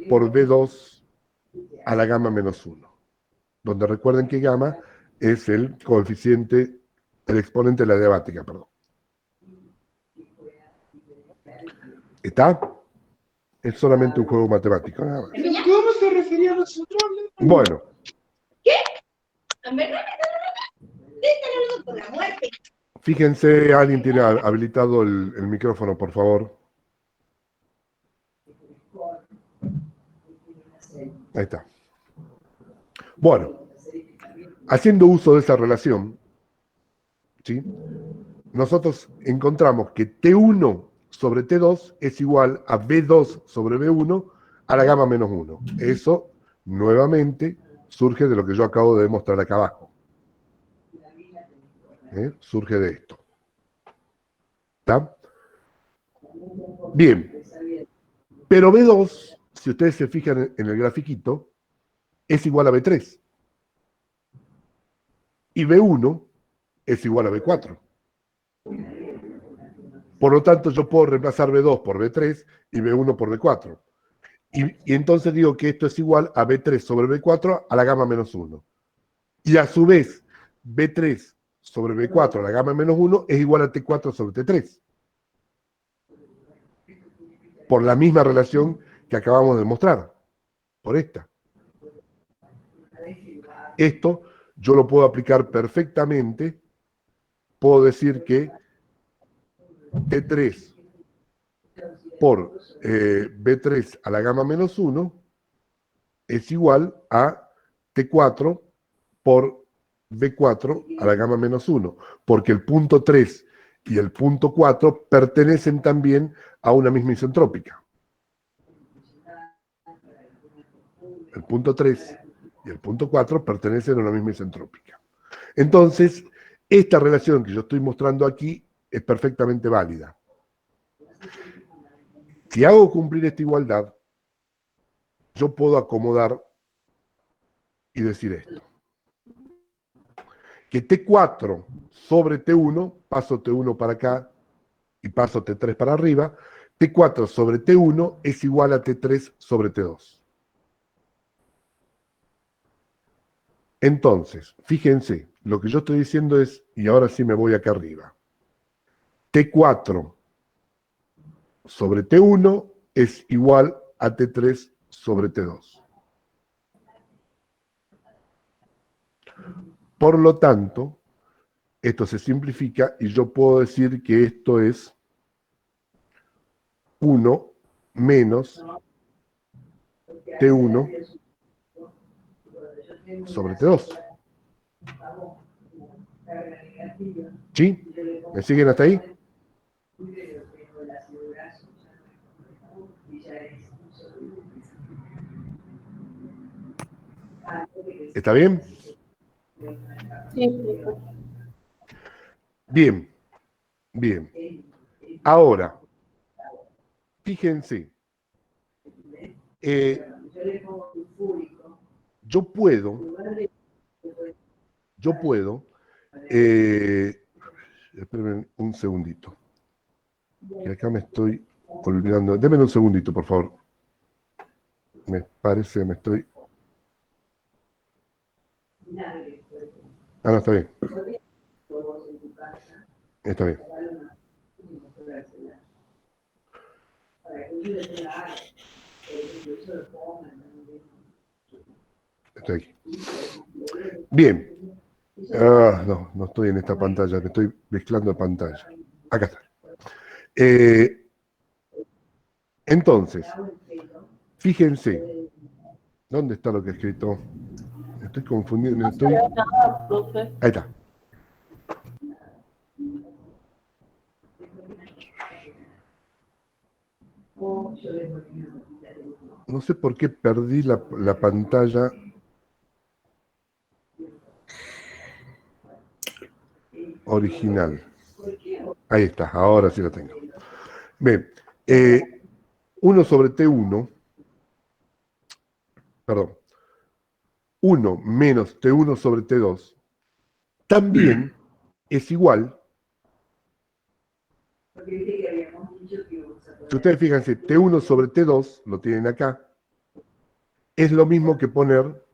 por B2 a la gamma menos 1. Donde recuerden que gamma es el coeficiente, el exponente de la diabática, perdón. ¿Está? Es solamente un juego matemático, nada más. ¿Cómo se refería a nosotros? Bueno. ¿Qué? ¿En verdad? Están hablando con la muerte. Fíjense, alguien tiene habilitado el micrófono, por favor. Ahí está. Bueno, haciendo uso de esa relación, ¿sí? Nosotros encontramos que T1 sobre T2 es igual a B2 sobre B1 a la gamma menos 1. Eso, nuevamente, surge de lo que yo acabo de demostrar acá abajo. Surge de esto. ¿Está? Bien. Pero B2, si ustedes se fijan en el grafiquito, es igual a B3. Y B1 es igual a B4. Por lo tanto, yo puedo reemplazar B2 por B3 y B1 por B4. Y entonces digo que esto es igual a B3 sobre B4 a la gamma menos 1. Y a su vez, B3 sobre B4 a la gamma menos 1 es igual a T4 sobre T3. Por la misma relación que acabamos de mostrar. Por esta. Esto yo lo puedo aplicar perfectamente. Puedo decir que T3 por B3 a la gamma menos 1 es igual a T4 por B4 a la gamma menos 1, porque el punto 3 y el punto 4 pertenecen también a una misma isentrópica. El punto 3 y el punto 4 pertenecen a una misma isentrópica. Entonces, esta relación que yo estoy mostrando aquí es perfectamente válida. Si hago cumplir esta igualdad, yo puedo acomodar y decir esto. Que T4 sobre T1, paso T1 para acá y paso T3 para arriba, T4 sobre T1 es igual a T3 sobre T2. Entonces, fíjense, lo que yo estoy diciendo es, y ahora sí me voy acá arriba, T4 sobre T1 es igual a T3 sobre T2. Por lo tanto, esto se simplifica y yo puedo decir que esto es 1 menos T1 sobre T2. ¿Sí? ¿Me siguen hasta ahí? ¿Está bien? Sí. Bien, bien. Ahora, fíjense, yo puedo, espérenme un segundito, que acá me estoy olvidando. Denme un segundito, por favor. Me parece, me estoy... Ah, no, está bien. Está bien. Estoy aquí. Bien. Ah, no estoy en esta pantalla, me estoy mezclando pantalla. Acá está. Entonces, fíjense, ¿dónde está lo que he escrito? Me estoy confundiendo. Ahí está. No sé por qué perdí la pantalla. Original. Ahí está, ahora sí la tengo. Bien, 1 sobre T1, perdón, 1 menos T1 sobre T2, también es igual. Si ustedes fíjense, T1 sobre T2, lo tienen acá, es lo mismo que poner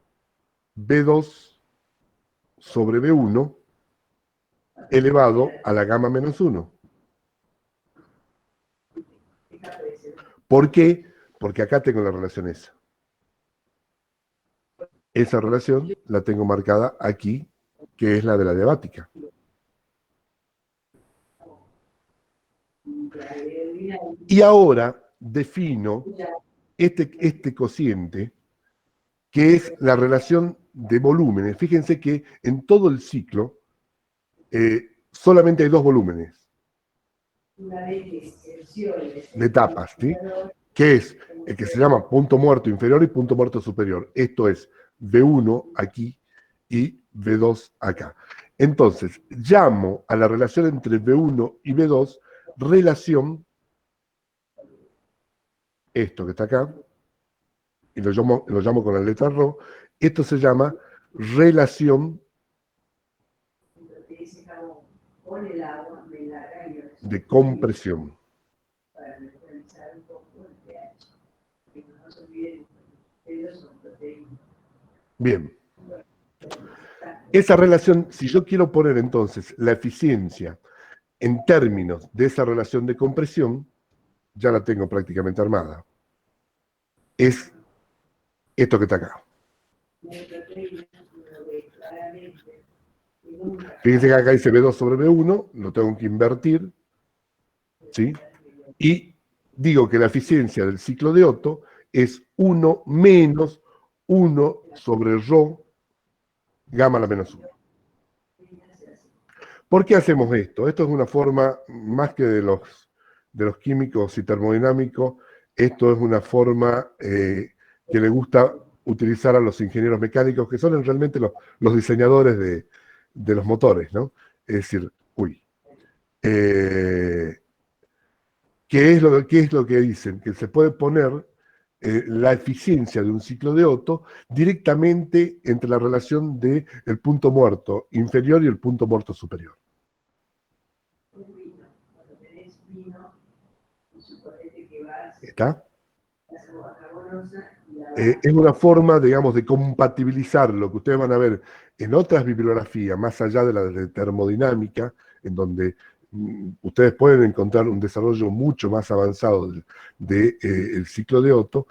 B2 sobre B1 elevado a la gamma menos 1. ¿Por qué? Porque acá tengo la relación esa. Esa relación la tengo marcada aquí, que es la de la diabática. Y ahora defino este cociente, que es la relación de volúmenes. Fíjense que en todo el ciclo solamente hay 2 volúmenes de etapas, ¿sí? Que es el que se llama punto muerto inferior y punto muerto superior. Esto es V1 aquí y V2 acá. Entonces, llamo a la relación entre V1 y V2 relación, esto que está acá, y lo llamo con la letra Rho, esto se llama relación de compresión. Bien. Esa relación, si yo quiero poner entonces la eficiencia en términos de esa relación de compresión, ya la tengo prácticamente armada. Es esto que está acá. Fíjense que acá dice B2 sobre B1, lo tengo que invertir, ¿sí? Y digo que la eficiencia del ciclo de Otto es 1 menos 1 sobre Rho gamma a la menos 1. ¿Por qué hacemos esto? Esto es una forma, más que de los químicos y termodinámicos, esto es una forma que le gusta utilizar a los ingenieros mecánicos, que son realmente los diseñadores de los motores, ¿no? Es decir, ¿qué es lo que dicen? Que se puede poner la eficiencia de un ciclo de Otto directamente entre la relación del punto muerto inferior y el punto muerto superior. ¿Está? Es una forma, digamos, de compatibilizar lo que ustedes van a ver en otras bibliografías, más allá de la de termodinámica, en donde ustedes pueden encontrar un desarrollo mucho más avanzado del ciclo de Otto.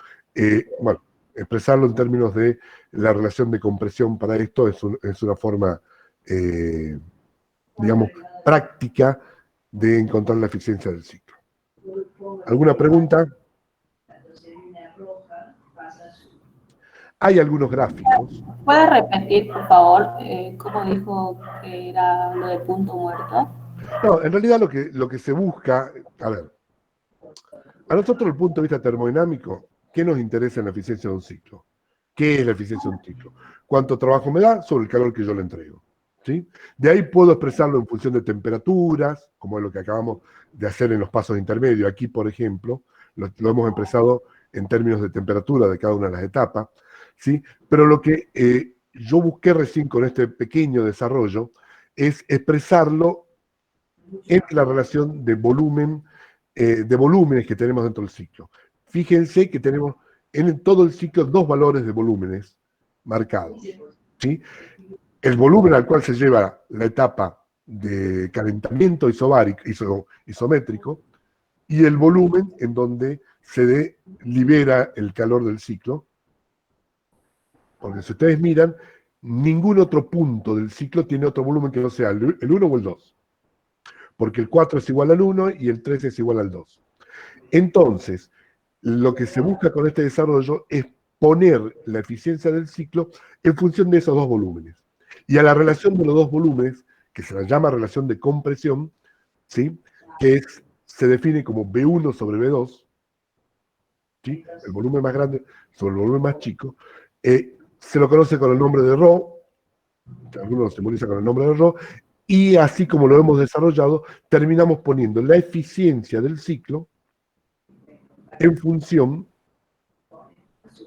Bueno, expresarlo en términos de la relación de compresión para esto es una forma, digamos, práctica de encontrar la eficiencia del ciclo. ¿Alguna pregunta? Hay algunos gráficos. ¿Puede repetir, por favor, cómo dijo que era lo de punto muerto? No, en realidad lo que se busca, a ver, a nosotros desde el punto de vista termodinámico, ¿qué nos interesa en la eficiencia de un ciclo? ¿Qué es la eficiencia de un ciclo? ¿Cuánto trabajo me da sobre el calor que yo le entrego? ¿Sí? De ahí puedo expresarlo en función de temperaturas, como es lo que acabamos de hacer en los pasos intermedios. Aquí, por ejemplo, lo hemos expresado en términos de temperatura de cada una de las etapas, ¿sí? Pero lo que yo busqué recién con este pequeño desarrollo es expresarlo en la relación de volumen, de volúmenes que tenemos dentro del ciclo. Fíjense que tenemos en todo el ciclo dos valores de volúmenes marcados, ¿sí? El volumen al cual se lleva la etapa de calentamiento isométrico, y el volumen en donde se libera el calor del ciclo. Porque si ustedes miran, ningún otro punto del ciclo tiene otro volumen que no sea el 1 o el 2. Porque el 4 es igual al 1 y el 3 es igual al 2. Entonces, lo que se busca con este desarrollo es poner la eficiencia del ciclo en función de esos dos volúmenes. Y a la relación de los dos volúmenes, que se la llama relación de compresión, ¿sí? Que se define como B1 sobre B2, ¿sí? El volumen más grande sobre el volumen más chico, se lo conoce con el nombre de Rho, algunos lo simbolizan con el nombre de Rho, y así como lo hemos desarrollado, terminamos poniendo la eficiencia del ciclo en función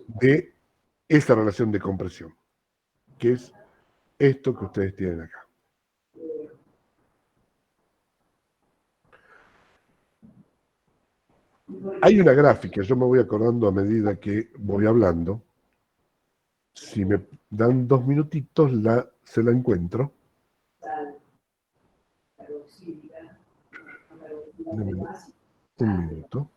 de esa relación de compresión, que es esto que ustedes tienen acá. Hay una gráfica, yo me voy acordando a medida que voy hablando. Si me dan 2 minutitos, se la encuentro. Un minuto.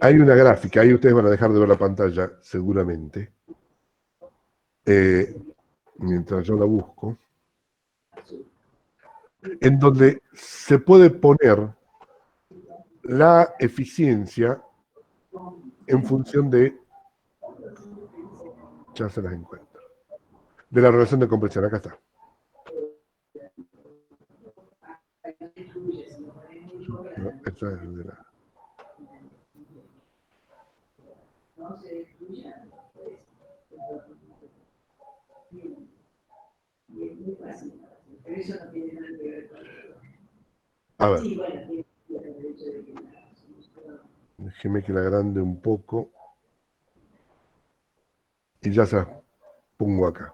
Hay una gráfica, ahí ustedes van a dejar de ver la pantalla, seguramente. Mientras yo la busco. En donde se puede poner la eficiencia en función de, ya se las encuentro, de la relación de compresión. Acá está. No, esta es de la... A ver. Déjeme que la agrande un poco. Y ya se las pongo acá.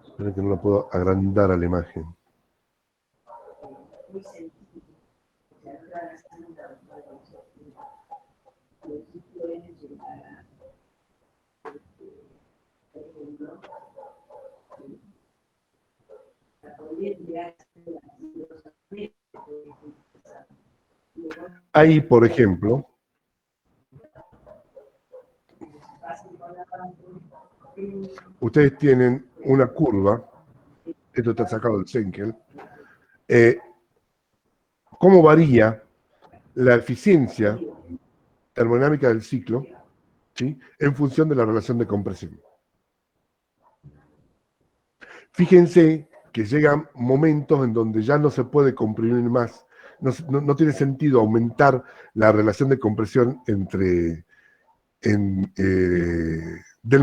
Espero que no la puedo agrandar a la imagen. Ahí, por ejemplo, ustedes tienen una curva, esto está sacado del Senkel, cómo varía la eficiencia termodinámica del ciclo, ¿sí? En función de la relación de compresión. Fíjense que llegan momentos en donde ya no se puede comprimir más, no tiene sentido aumentar la relación de compresión del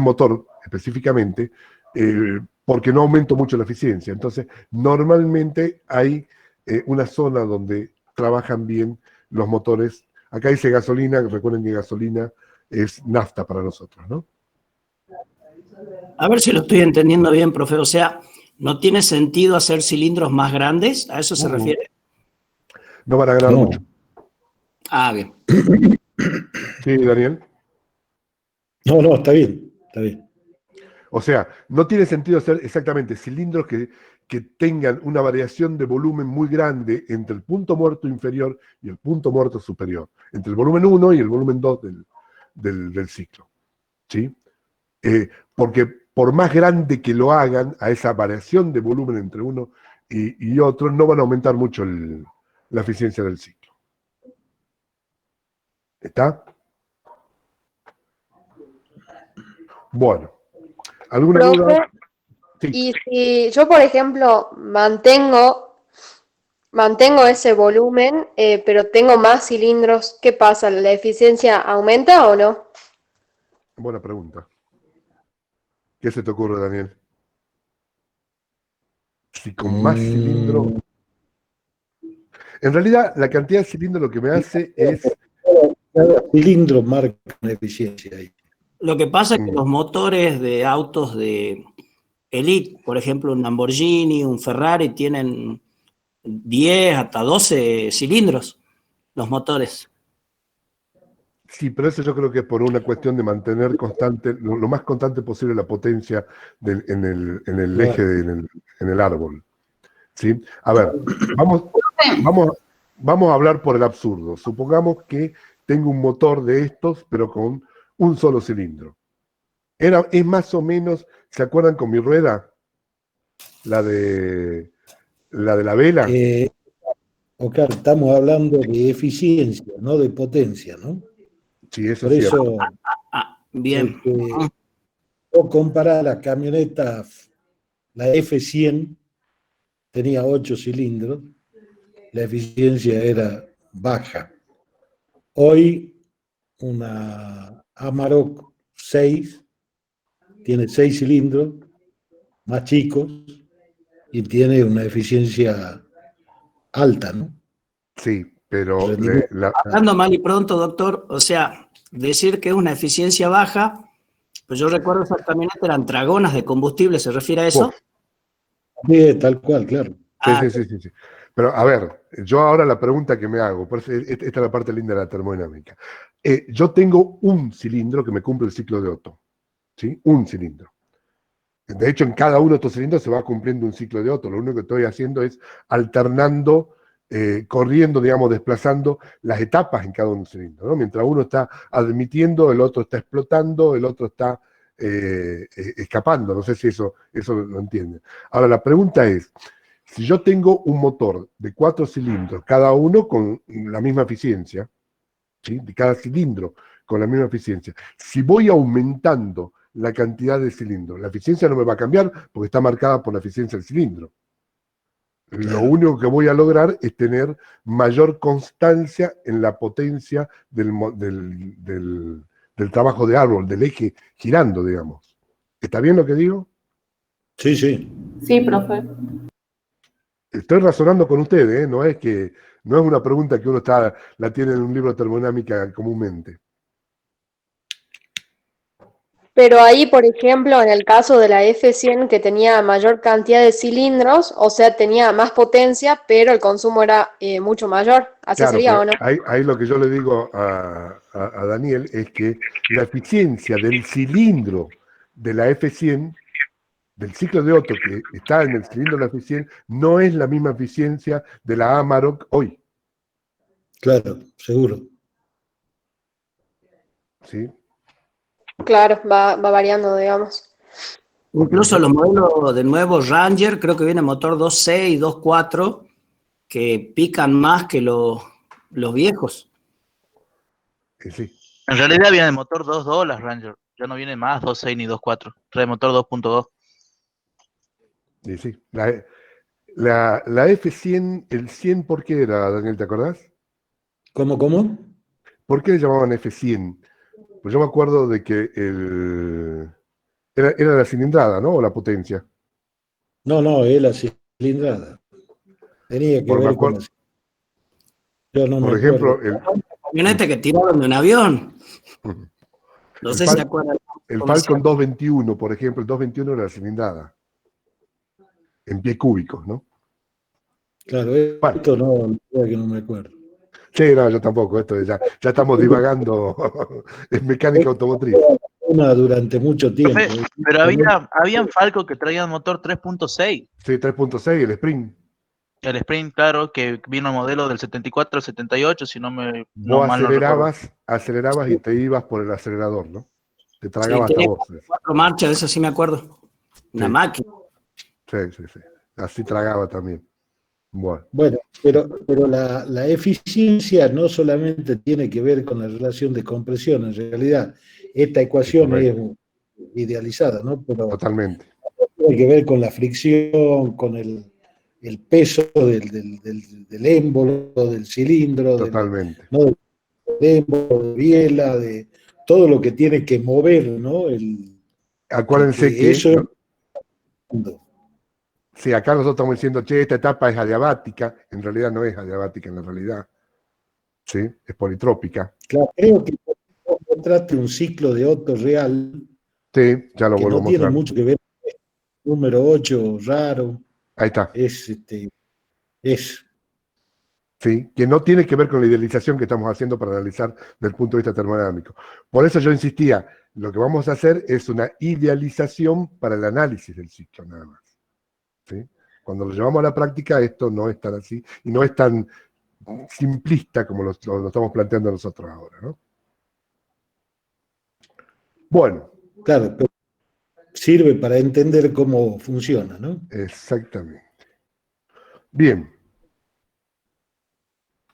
motor específicamente, porque no aumento mucho la eficiencia. Entonces, normalmente hay una zona donde trabajan bien los motores. Acá dice gasolina, recuerden que gasolina es nafta para nosotros, ¿no? A ver si lo estoy entendiendo bien, profe. O sea, ¿no tiene sentido hacer cilindros más grandes? ¿A eso se refiere? No van a ganar mucho. Ah, bien. Sí, Daniel. No, está bien, está bien. O sea, no tiene sentido hacer exactamente cilindros que tengan una variación de volumen muy grande entre el punto muerto inferior y el punto muerto superior, entre el volumen 1 y el volumen 2 del ciclo. ¿Sí? Porque por más grande que lo hagan, a esa variación de volumen entre uno y otro, no van a aumentar mucho la eficiencia del ciclo. ¿Está? Bueno. ¿Alguna Profe, duda? Sí. y si yo, por ejemplo, mantengo ese volumen, pero tengo más cilindros, ¿qué pasa? ¿La eficiencia aumenta o no? Buena pregunta. ¿Qué se te ocurre, Daniel? Si con más cilindros... En realidad, la cantidad de cilindros lo que me hace es... Cada cilindro marca una eficiencia ahí. Lo que pasa es que los motores de autos de Elite, por ejemplo, un Lamborghini, un Ferrari, tienen 10 hasta 12 cilindros, los motores. Sí, pero eso yo creo que es por una cuestión de mantener constante, lo más constante posible la potencia en el eje, en el árbol. ¿Sí? A ver, vamos a hablar por el absurdo. Supongamos que tengo un motor de estos, pero con un solo cilindro. Es más o menos, ¿se acuerdan con mi rueda? La de la vela. Oscar, estamos hablando de eficiencia, no de potencia, ¿no? Sí, eso Por es cierto. eso, Bien. o comparar la camioneta, la F100, tenía 8 cilindros, la eficiencia era baja. Hoy, una Amarok 6 tiene 6 cilindros, más chicos, y tiene una eficiencia alta, ¿no? Sí, pero Hablando mal y pronto, doctor, o sea, decir que es una eficiencia baja, pues yo recuerdo esas camionetas eran dragonas de combustible, ¿se refiere a eso? Sí, tal cual, claro. Sí. Pero a ver, yo ahora la pregunta que me hago, por eso esta es la parte linda de la termodinámica. Yo tengo un cilindro que me cumple el ciclo de Otto, ¿sí? Un cilindro. De hecho, en cada uno de estos cilindros se va cumpliendo un ciclo de Otto. Lo único que estoy haciendo es alternando, corriendo, digamos, desplazando las etapas en cada uno de los cilindros, ¿no? Mientras uno está admitiendo, el otro está explotando, el otro está escapando. No sé si eso lo entienden. Ahora, la pregunta es, si yo tengo un motor de 4 cilindros, cada uno con la misma eficiencia, ¿sí? De cada cilindro con la misma eficiencia, si voy aumentando la cantidad de cilindros, la eficiencia no me va a cambiar porque está marcada por la eficiencia del cilindro. Lo único que voy a lograr es tener mayor constancia en la potencia del trabajo de árbol, del eje girando, digamos. ¿Está bien lo que digo? Sí, sí. Sí, profe. Estoy razonando con ustedes, ¿eh? No es una pregunta que uno la tiene en un libro de termodinámica comúnmente. Pero ahí, por ejemplo, en el caso de la F100 que tenía mayor cantidad de cilindros, o sea, tenía más potencia, pero el consumo era mucho mayor. ¿Así Claro, sería o pero no? ahí lo que yo le digo a Daniel es que la eficiencia del cilindro de la F100, del ciclo de Otto que está en el cilindro de la F100, no es la misma eficiencia de la Amarok hoy. Claro, seguro. ¿Sí? Claro, va variando, digamos. Incluso los modelos de nuevo Ranger, creo que viene motor 2.6 y 2.4, que pican más que los viejos. Sí. En realidad viene el motor 2.2 las Ranger, ya no viene más 2.6 ni 2.4, trae motor 2.2. Y sí. La F100, el 100, ¿por qué era, Daniel? ¿Te acordás? ¿Cómo? ¿Por qué le llamaban F100? Pues yo me acuerdo de que era la cilindrada, ¿no? O la potencia. No, es la cilindrada. Tenía que ver con la cilindrada. Yo no me ejemplo, acuerdo. Camioneta que tiraron de un avión. No sé si se acuerdan. El Falcon 221, por ejemplo, el 221 era la cilindrada. En pie cúbicos, ¿no? Claro, esto no me acuerdo. Sí, no, yo tampoco, ya estamos divagando en mecánica automotriz. Una durante mucho tiempo. Profe, pero habían Falco que traían motor 3.6. Sí, 3.6, el Sprint. El Sprint, claro, que vino el modelo del 74 al 78, si no Vos mal no recuerdo. acelerabas y te ibas por el acelerador, ¿no? Te Sí, tragaba hasta tiene vos. 4 marchas, de eso sí me acuerdo. Una Sí. máquina. Sí. Así tragaba también. Bueno, pero la eficiencia no solamente tiene que ver con la relación de compresión, en realidad esta ecuación es idealizada, ¿no? Pero totalmente. tiene que ver con la fricción, con el peso del émbolo, del cilindro, Totalmente. ¿no? del émbolo, de biela, de todo lo que tiene que mover, ¿no? Acuérdense que eso es... si acá nosotros estamos diciendo, che, esta etapa es adiabática, en realidad no es adiabática en la realidad. ¿Sí? Es politrópica. Claro, creo que vos encontraste un ciclo de Otto real. Sí, ya lo que vuelvo no a tiene mostrar. mucho que ver con el número 8 raro. Ahí está. Es ¿Sí? Que no tiene que ver con la idealización que estamos haciendo para analizar desde el punto de vista termodinámico. Por eso yo insistía, lo que vamos a hacer es una idealización para el análisis del ciclo, nada más. ¿Sí? Cuando lo llevamos a la práctica, esto no es tan así, y no es tan simplista como lo estamos planteando nosotros ahora, ¿no? Bueno. Claro, pero sirve para entender cómo funciona, ¿no? Exactamente. Bien.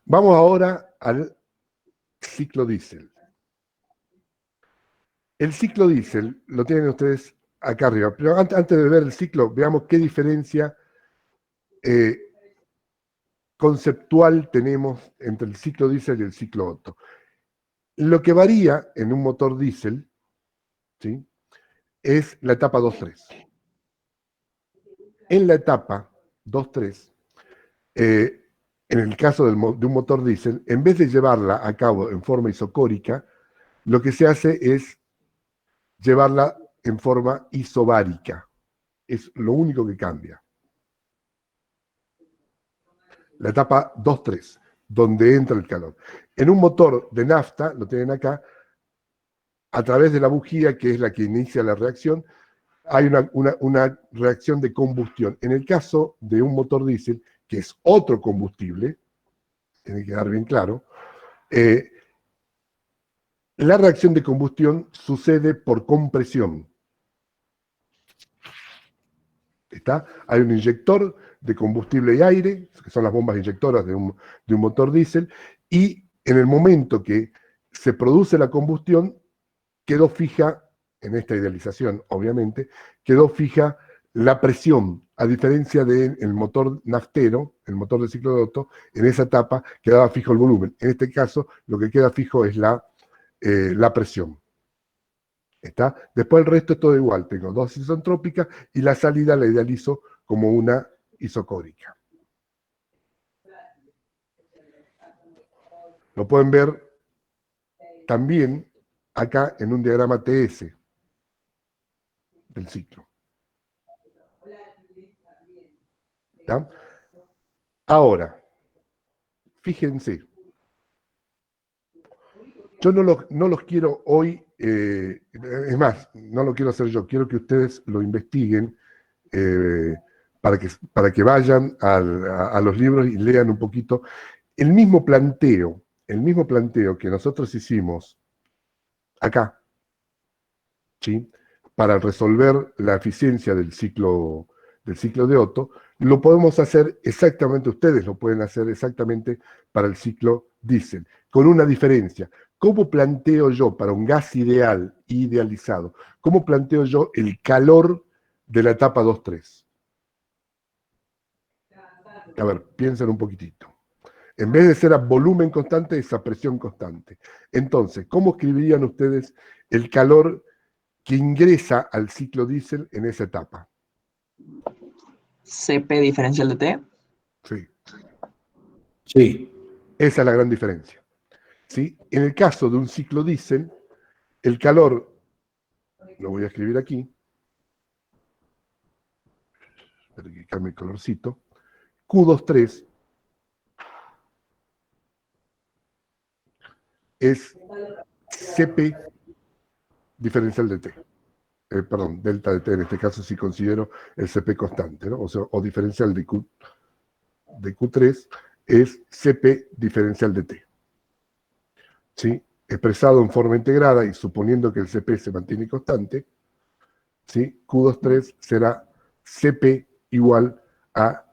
Vamos ahora al ciclo diésel. El ciclo diésel lo tienen ustedes acá arriba, pero antes de ver el ciclo, veamos qué diferencia conceptual tenemos entre el ciclo diésel y el ciclo Otto. Lo que varía en un motor diésel, ¿sí?, es la etapa 2.3. En la etapa 2.3, en el caso de un motor diésel, en vez de llevarla a cabo en forma isocórica, lo que se hace es llevarla en forma isobárica. Es lo único que cambia. La etapa 2.3, donde entra el calor. En un motor de nafta, lo tienen acá, a través de la bujía, que es la que inicia la reacción, hay una reacción de combustión. En el caso de un motor diésel, que es otro combustible, tiene que quedar bien claro, la reacción de combustión sucede por compresión. ¿Está? Hay un inyector de combustible y aire, que son las bombas inyectoras de un motor diésel, y en el momento que se produce la combustión, quedó fija, en esta idealización obviamente, quedó fija la presión, a diferencia del motor naftero, el motor de ciclo de Otto, en esa etapa quedaba fijo el volumen. En este caso, lo que queda fijo es la presión. ¿Está? Después el resto es todo igual. Tengo dos isentrópicas y la salida la idealizo como una isocórica. Lo pueden ver también acá en un diagrama TS del ciclo. ¿Está? Ahora, fíjense, yo no los quiero hoy, es más, no lo quiero hacer yo, quiero que ustedes lo investiguen para que vayan a los libros y lean un poquito. El mismo planteo que nosotros hicimos acá, ¿sí?, para resolver la eficiencia del ciclo de Otto, lo podemos hacer exactamente, ustedes lo pueden hacer exactamente para el ciclo diésel, con una diferencia. ¿Cómo planteo yo para un gas ideal, idealizado, cómo planteo yo el calor de la etapa 2.3? A ver, piensen un poquitito. En vez de ser a volumen constante, es a presión constante. Entonces, ¿cómo escribirían ustedes el calor que ingresa al ciclo diésel en esa etapa? CP diferencial de T. Sí. Sí. Esa es la gran diferencia. ¿Sí? En el caso de un ciclo diésel, el calor, lo voy a escribir aquí, espero que cambie el colorcito, Q23 es Cp diferencial de T. Perdón, delta de T en este caso si considero el Cp constante, ¿no? O sea, o diferencial de Q3 es Cp diferencial de T. ¿Sí? Expresado en forma integrada y suponiendo que el Cp se mantiene constante, ¿sí? Q23 será Cp igual a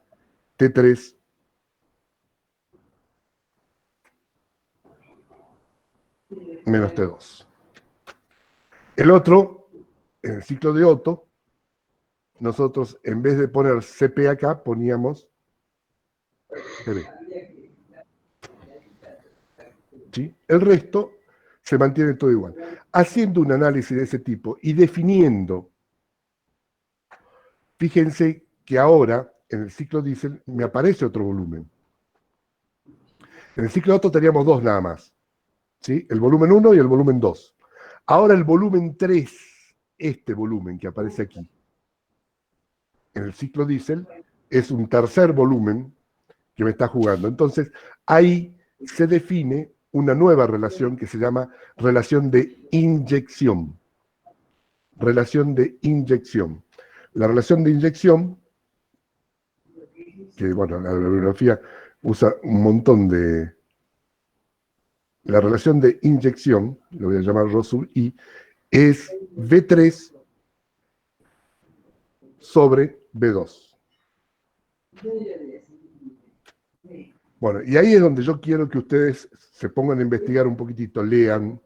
T3 menos T2. El otro, en el ciclo de Otto, nosotros en vez de poner Cp acá, poníamos Cb. ¿Sí? El resto se mantiene todo igual. Haciendo un análisis de ese tipo y definiendo, fíjense que ahora en el ciclo diésel me aparece otro volumen. En el ciclo de Otto teníamos dos nada más, ¿sí? El volumen 1 y el volumen 2. Ahora el volumen 3, este volumen que aparece aquí, en el ciclo diésel, es un tercer volumen que me está jugando. Entonces, ahí se define una nueva relación que se llama relación de inyección. Relación de inyección. La relación de inyección, que bueno, la bibliografía usa un montón de... La relación de inyección, lo voy a llamar Rho sub I, es V3 sobre V2. Bueno, y ahí es donde yo quiero que ustedes se pongan a investigar un poquitito, lean,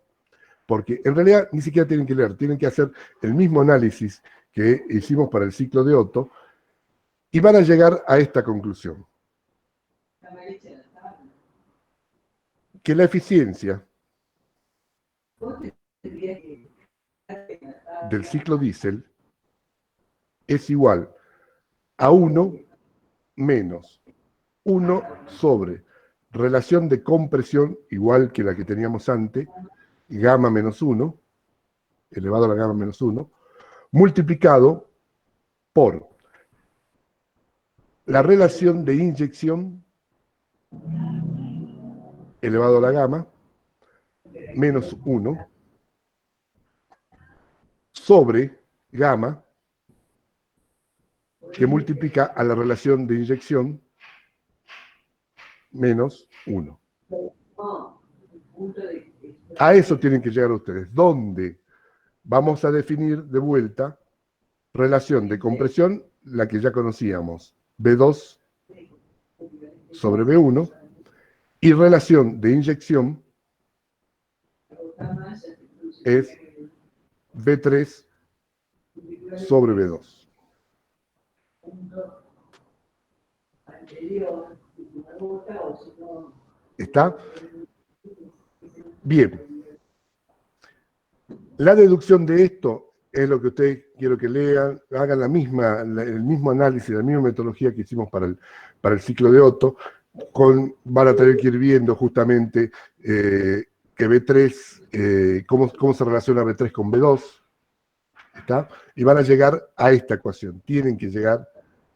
porque en realidad ni siquiera tienen que leer, tienen que hacer el mismo análisis que hicimos para el ciclo de Otto y van a llegar a esta conclusión. Que la eficiencia del ciclo diésel es igual a 1 menos 1 sobre relación de compresión, igual que la que teníamos antes, gamma menos 1, elevado a la gamma menos 1, multiplicado por la relación de inyección elevado a la gamma menos 1 sobre gamma que multiplica a la relación de inyección menos 1. A eso tienen que llegar ustedes, donde vamos a definir de vuelta relación de compresión, la que ya conocíamos, B2 sobre B1, y relación de inyección es B3 sobre B2. ¿Está? Bien. La deducción de esto es lo que ustedes quiero que lean, hagan el mismo análisis, la misma metodología que hicimos para el ciclo de Otto, van a tener que ir viendo justamente que B3, cómo se relaciona B3 con B2, ¿está? Y van a llegar a esta ecuación, tienen que llegar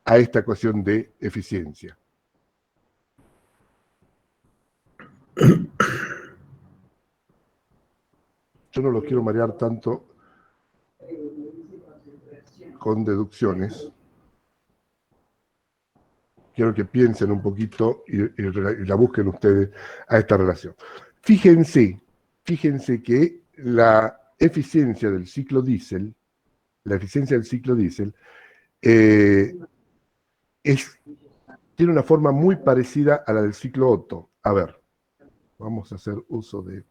a esta ecuación de eficiencia. Yo no los quiero marear tanto con deducciones. Quiero que piensen un poquito y la busquen ustedes a esta relación. Fíjense que la eficiencia del ciclo diésel, tiene una forma muy parecida a la del ciclo Otto. A ver, vamos a hacer uso de...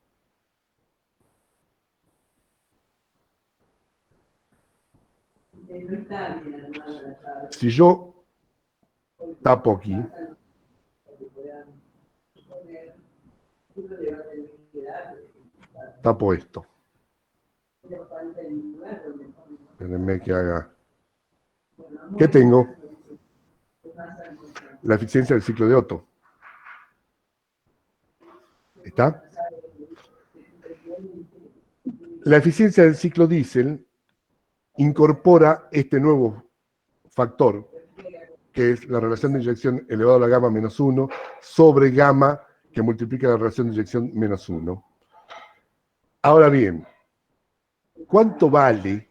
Si yo tapo aquí, tapo esto. Espérenme que haga... ¿Qué tengo? La eficiencia del ciclo de Otto. ¿Está? La eficiencia del ciclo diésel incorpora este nuevo factor, que es la relación de inyección elevado a la gamma menos 1 sobre gamma que multiplica la relación de inyección menos 1. Ahora bien, ¿cuánto vale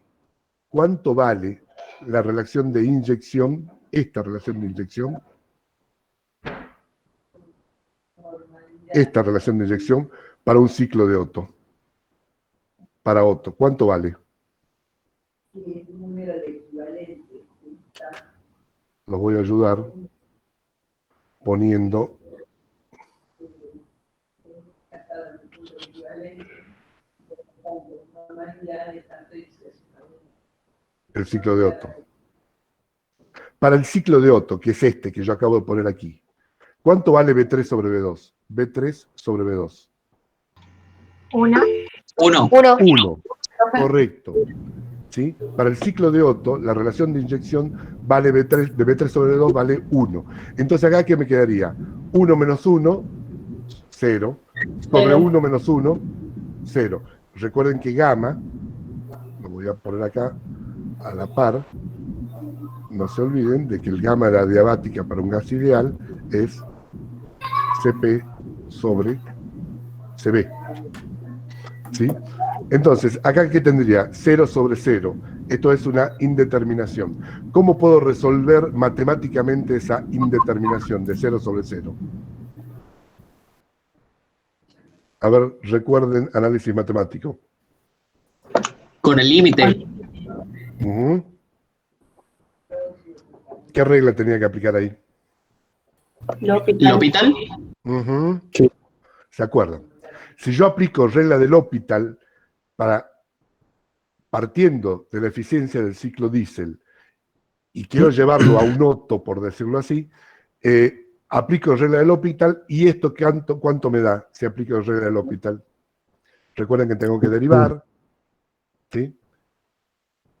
la relación de inyección, esta relación de inyección, para un ciclo de Otto? Para Otto, ¿cuánto vale? Los voy a ayudar poniendo el ciclo de Otto. Para el ciclo de Otto, que es este que yo acabo de poner aquí, ¿cuánto vale B3 sobre B2? B3 sobre B2. 1. 1. 1. Correcto. ¿Sí? Para el ciclo de Otto, la relación de inyección vale B3, de B3 sobre B2 vale 1. Entonces acá, ¿qué me quedaría? 1 menos 1, 0. Sobre 1 menos 1, 0. Recuerden que gamma, lo voy a poner acá a la par, no se olviden de que el gamma de la diabática para un gas ideal es CP sobre CB. ¿Sí? Entonces, acá ¿qué tendría? 0 sobre 0. Esto es una indeterminación. ¿Cómo puedo resolver matemáticamente esa indeterminación de 0 sobre 0? A ver, recuerden análisis matemático. Con el límite. ¿Qué regla tenía que aplicar ahí? ¿L'Hopital? Sí. ¿Se acuerdan? Si yo aplico regla del L'Hopital partiendo de la eficiencia del ciclo Diesel y quiero llevarlo a un Otto, por decirlo así, aplico regla del L'Hopital y esto ¿cuánto me da si aplico regla del L'Hopital? Recuerden que tengo que derivar, ¿sí?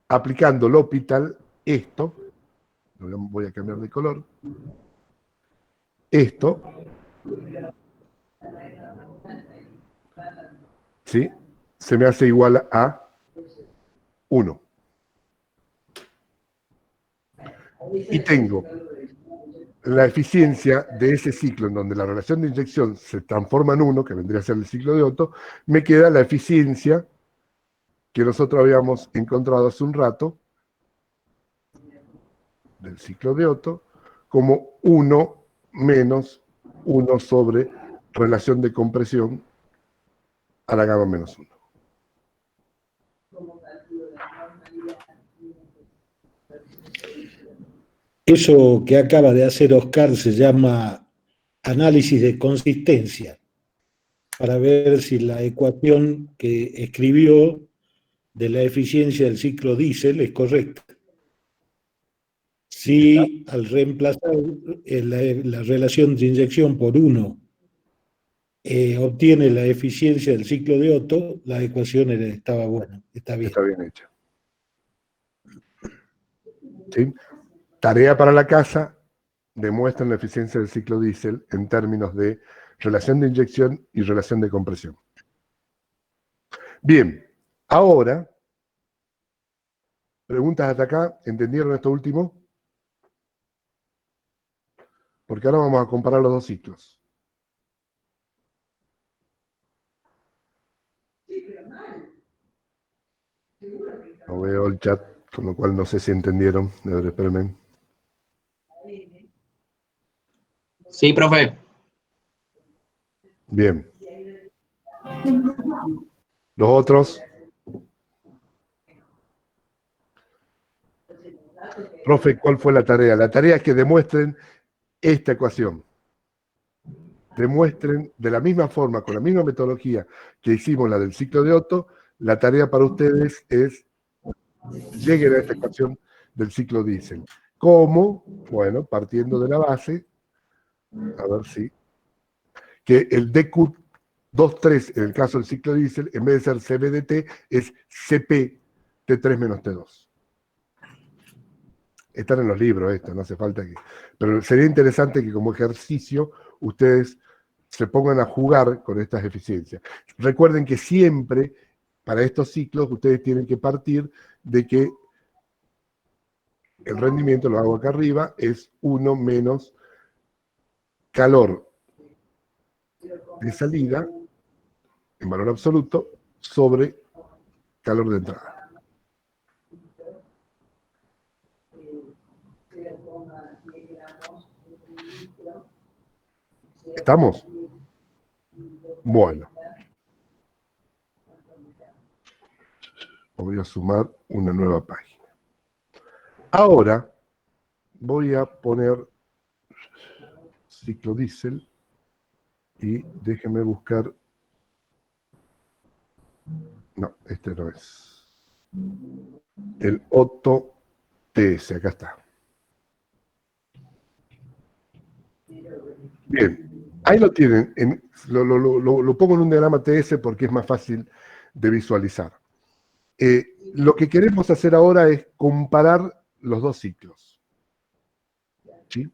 Aplicando L'Hopital, esto, voy a cambiar de color, esto, ¿sí? Se me hace igual a 1. Y tengo la eficiencia de ese ciclo en donde la relación de inyección se transforma en 1, que vendría a ser el ciclo de Otto, me queda la eficiencia que nosotros habíamos encontrado hace un rato del ciclo de Otto como 1 menos 1 sobre relación de compresión a la gamma menos 1. Eso que acaba de hacer Oscar se llama análisis de consistencia, para ver si la ecuación que escribió de la eficiencia del ciclo Diesel es correcta. Si al reemplazar la relación de inyección por 1 obtiene la eficiencia del ciclo de Otto, la ecuación estaba buena, está bien. Está bien hecha. ¿Sí? Tarea para la casa, demuestran la eficiencia del ciclo Diesel en términos de relación de inyección y relación de compresión. Bien, ahora, preguntas hasta acá, ¿entendieron esto último? Porque ahora vamos a comparar los dos ciclos. No veo el chat, con lo cual no sé si entendieron. A ver, espérenme. Sí, profe. Bien. Los otros. Profe, ¿cuál fue la tarea? La tarea es que demuestren esta ecuación. Demuestren de la misma forma, con la misma metodología que hicimos la del ciclo de Otto, la tarea para ustedes es lleguen a esta ecuación del ciclo Diesel. ¿Cómo? Bueno, partiendo de la base, a ver si, que el DQ23 en el caso del ciclo Diesel, en vez de ser CB/T, es CP T3 menos T2. Están en los libros esto, no hace falta que... Pero sería interesante que como ejercicio ustedes se pongan a jugar con estas eficiencias. Recuerden que siempre, para estos ciclos, ustedes tienen que partir de que el rendimiento, lo hago acá arriba, es 1 menos calor de salida, en valor absoluto, sobre calor de entrada. ¿Estamos? Bueno. Voy a sumar una nueva página. Ahora voy a poner ciclo diésel y déjenme buscar. No, este no es. El Otto TS, acá está. Bien, ahí lo tienen. Lo pongo en un diagrama TS porque es más fácil de visualizar. Lo que queremos hacer ahora es comparar los dos ciclos. ¿Sí?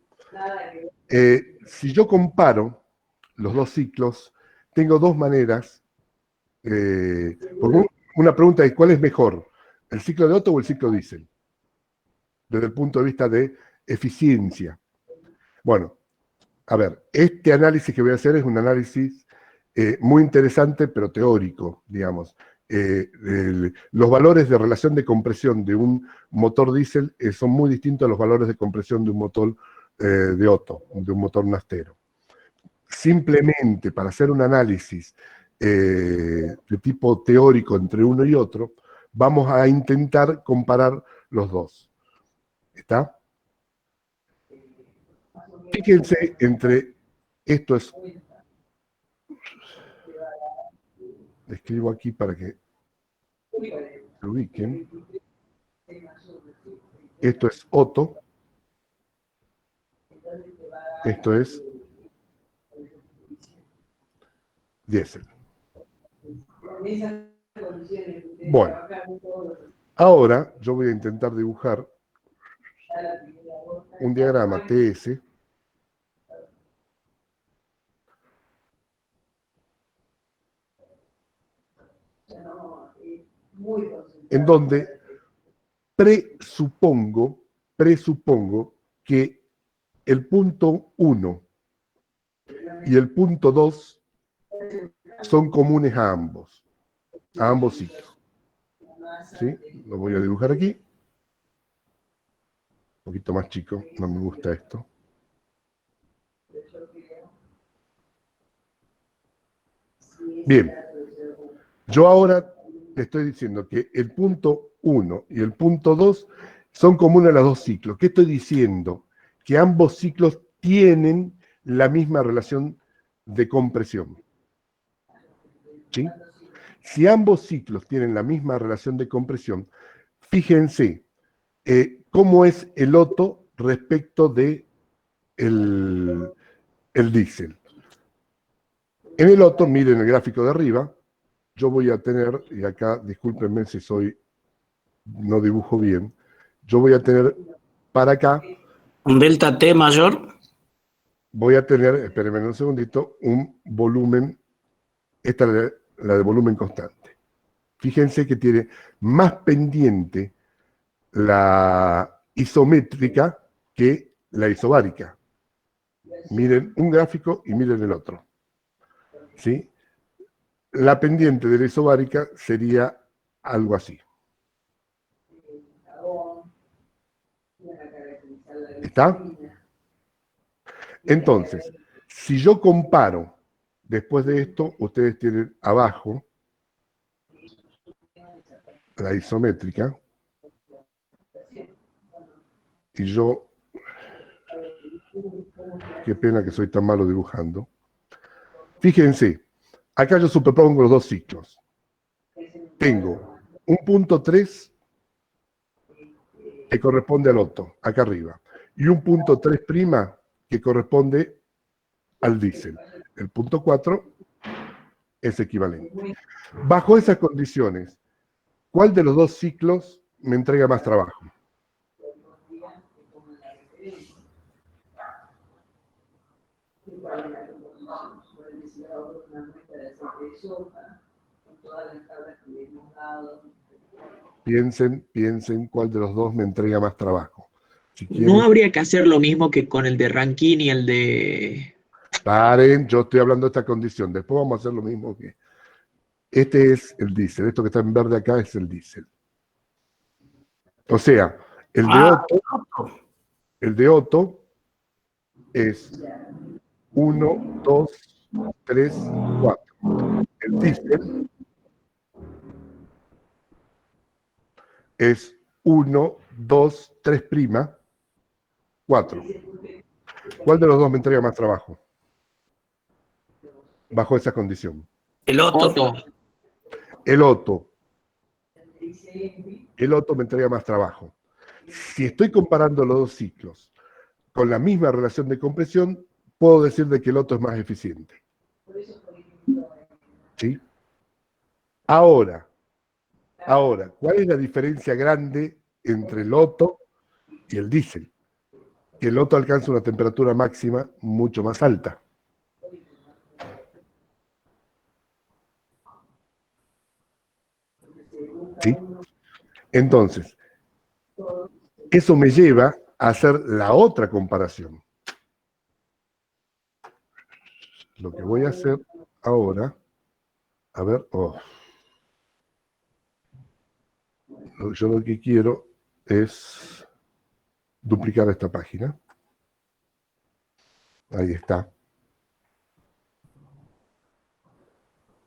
Si yo comparo los dos ciclos, tengo dos maneras. Porque una pregunta es, ¿cuál es mejor? ¿El ciclo de Otto o el ciclo diésel? Desde el punto de vista de eficiencia. Bueno, a ver, este análisis que voy a hacer es un análisis muy interesante, pero teórico, digamos. Los valores de relación de compresión de un motor diésel son muy distintos a los valores de compresión de un motor de Otto, de un motor nastero. Simplemente para hacer un análisis de tipo teórico entre uno y otro, vamos a intentar comparar los dos. ¿Está? Fíjense entre, esto es, le escribo aquí para que lo ubiquen. Esto es Otto. Esto es diésel. Bueno, ahora yo voy a intentar dibujar un diagrama TS en donde presupongo que el punto 1 y el punto 2 son comunes a ambos ciclos. ¿Sí? Lo voy a dibujar aquí. Un poquito más chico, no me gusta esto. Bien. Yo ahora le estoy diciendo que el punto 1 y el punto 2 son comunes a los dos ciclos. ¿Qué estoy diciendo? Que ambos ciclos tienen la misma relación de compresión. ¿Sí? Si ambos ciclos tienen la misma relación de compresión, fíjense cómo es el Otto respecto de el diésel. En el Otto, miren el gráfico de arriba, yo voy a tener, y acá discúlpenme si no dibujo bien, yo voy a tener para acá un delta T mayor. Voy a tener, espérenme un segundito, un volumen, esta es la de volumen constante. Fíjense que tiene más pendiente la isométrica que la isobárica. Miren un gráfico y miren el otro. ¿Sí? La pendiente de la isobárica sería algo así. ¿Está? Entonces, si yo comparo, después de esto, ustedes tienen abajo la isométrica, y yo, qué pena que soy tan malo dibujando. Fíjense, acá yo superpongo los dos ciclos. Tengo un punto 3 que corresponde al Otto, acá arriba, y un punto 3' que corresponde al diésel. El punto 4 es equivalente. Bajo esas condiciones, ¿cuál de los dos ciclos me entrega más trabajo? Piensen cuál de los dos me entrega más trabajo. Si quieren, ¿No habría que hacer lo mismo que con el de Rankine y el de... Paren, yo estoy hablando de esta condición. Después vamos a hacer lo mismo que... Este es el diésel. Esto que está en verde acá es el diésel. O sea, el de Otto es 1, 2, 3, 4. El diésel es 1, 2, 3', 4. ¿Cuál de los dos me entrega más trabajo? Bajo esa condición. El Otto. El Otto. El Otto me entrega más trabajo. Si estoy comparando los dos ciclos con la misma relación de compresión, puedo decir de que el Otto es más eficiente. ¿Sí? Ahora, ¿cuál es la diferencia grande entre el Otto y el diésel? Que el Otto alcanza una temperatura máxima mucho más alta. ¿Sí? Entonces, eso me lleva a hacer la otra comparación. Lo que voy a hacer ahora, a ver, yo lo que quiero es duplicar esta página. Ahí está.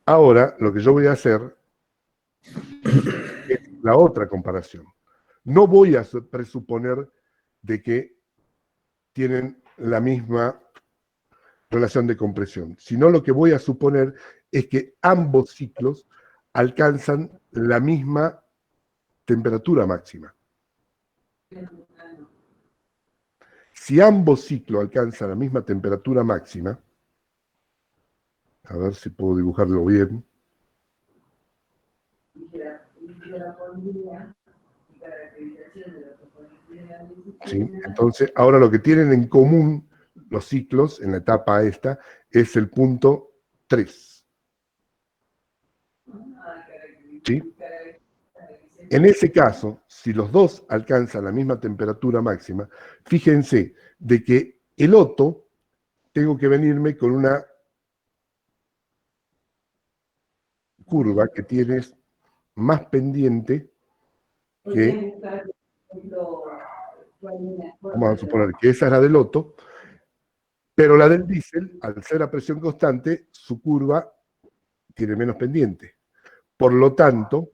Ahora, lo que yo voy a hacer es la otra comparación. No voy a presuponer de que tienen la misma relación de compresión, sino lo que voy a suponer es que ambos ciclos alcanzan la misma temperatura máxima. Si ambos ciclos alcanzan la misma temperatura máxima, a ver si puedo dibujarlo bien. ¿Sí? Entonces, ahora lo que tienen en común los ciclos en la etapa esta es el punto 3. ¿Sí? En ese caso, si los dos alcanzan la misma temperatura máxima, fíjense de que el Otto tengo que venirme con una curva que tiene más pendiente que, vamos a suponer que esa es la del Otto, pero la del diésel, al ser a presión constante, su curva tiene menos pendiente. Por lo tanto,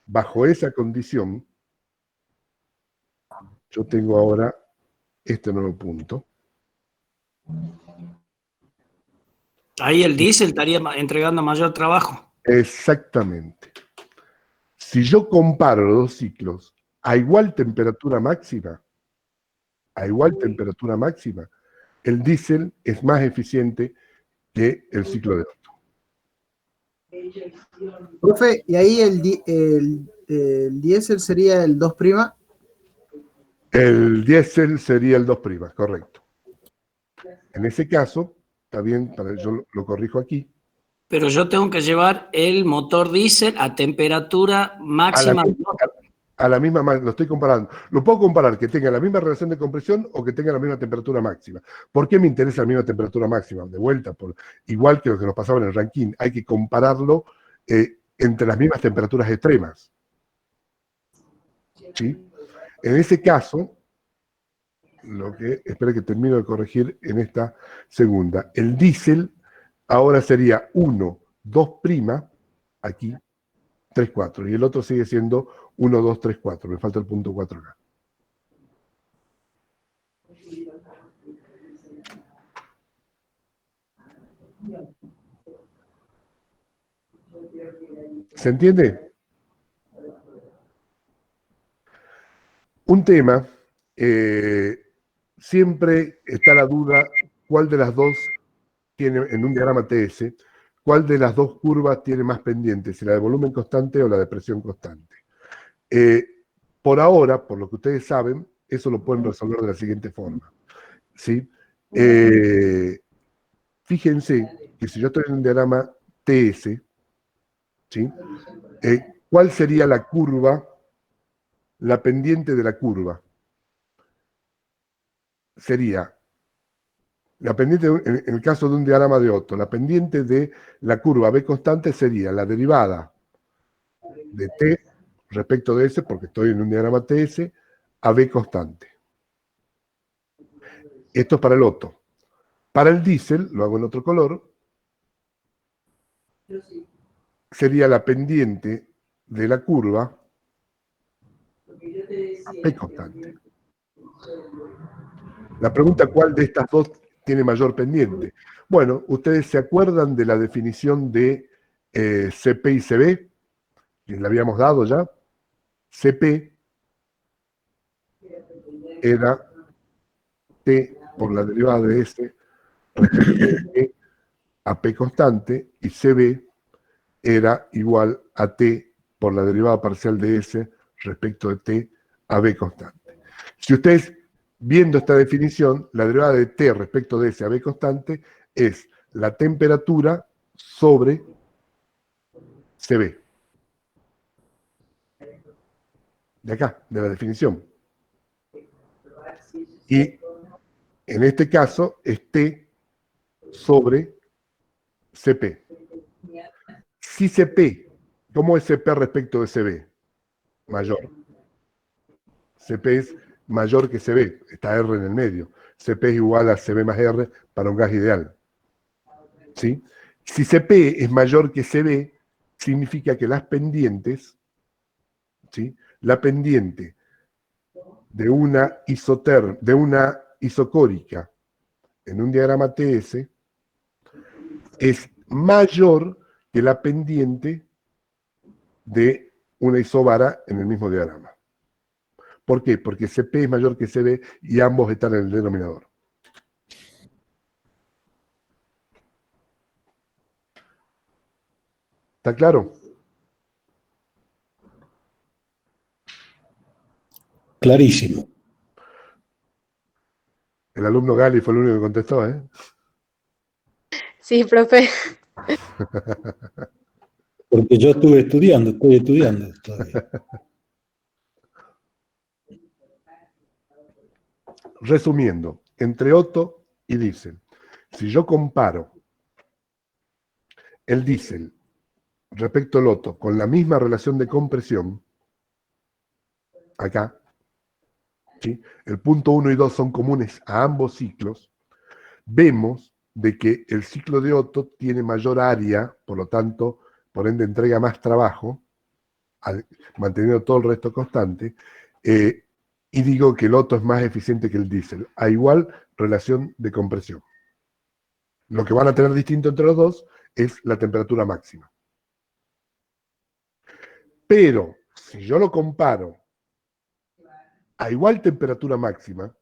bajo esa condición, yo tengo ahora este nuevo punto. Ahí el diésel estaría entregando mayor trabajo. Exactamente. Si yo comparo los dos ciclos a igual temperatura máxima, el diésel es más eficiente que el ciclo de Otto. Profe, ¿y ahí el diésel sería el 2'? El diésel sería el 2', correcto. En ese caso, está bien, yo lo corrijo aquí. Pero yo tengo que llevar el motor diésel a temperatura máxima. A la misma, lo estoy comparando. Lo puedo comparar que tenga la misma relación de compresión o que tenga la misma temperatura máxima. ¿Por qué me interesa la misma temperatura máxima? De vuelta, igual que lo que nos pasaba en el ranking, hay que compararlo entre las mismas temperaturas extremas. ¿Sí? En ese caso, espero que termino de corregir en esta segunda. El diésel ahora sería 1, 2', aquí, 3, 4. Y el otro sigue siendo 1, 2, 3, 4. Me falta el punto 4 acá. ¿Se entiende? Un tema, siempre está la duda cuál de las dos tiene, en un diagrama TS, cuál de las dos curvas tiene más pendiente, si la de volumen constante o la de presión constante. Por ahora, por lo que ustedes saben, eso lo pueden resolver de la siguiente forma. ¿Sí? Fíjense que si yo estoy en un diagrama TS, ¿sí? ¿Cuál sería la curva, la pendiente de la curva? Sería La pendiente, en el caso de un diagrama de Otto, la pendiente de la curva B constante sería la derivada de T respecto de S, porque estoy en un diagrama TS, a B constante. Esto es para el Otto. Para el diésel, lo hago en otro color, sería la pendiente de la curva P constante. La pregunta, ¿cuál de estas dos tiene mayor pendiente? Bueno, ustedes se acuerdan de la definición de CP y CB, que la habíamos dado ya. CP era T por la derivada de S respecto de T a P constante, y CB era igual a T por la derivada parcial de S respecto de T a B constante. Si ustedes, viendo esta definición, la derivada de T respecto de S a B constante es la temperatura sobre CB. De acá, de la definición. Y en este caso es T sobre CP. Si CP, ¿cómo es CP respecto de CB? Mayor. CP es mayor que CB, está R en el medio. CP es igual a CB más R para un gas ideal. ¿Sí? Si CP es mayor que CB, significa que las pendientes, ¿sí? La pendiente de una isocórica en un diagrama TS es mayor que la pendiente de una isobara en el mismo diagrama. ¿Por qué? Porque CP es mayor que CB y ambos están en el denominador. ¿Está claro? Clarísimo. El alumno Gali fue el único que contestó, ¿eh? Sí, profe. Porque yo estoy estudiando todavía. Resumiendo, entre Otto y diésel, si yo comparo el diésel respecto al Otto con la misma relación de compresión, acá, ¿sí? El punto 1 y 2 son comunes a ambos ciclos, vemos de que el ciclo de Otto tiene mayor área, por lo tanto, por ende entrega más trabajo, manteniendo todo el resto constante, y digo que el Otto es más eficiente que el diésel, a igual relación de compresión. Lo que van a tener distinto entre los dos es la temperatura máxima. Pero, si yo lo comparo a igual temperatura máxima,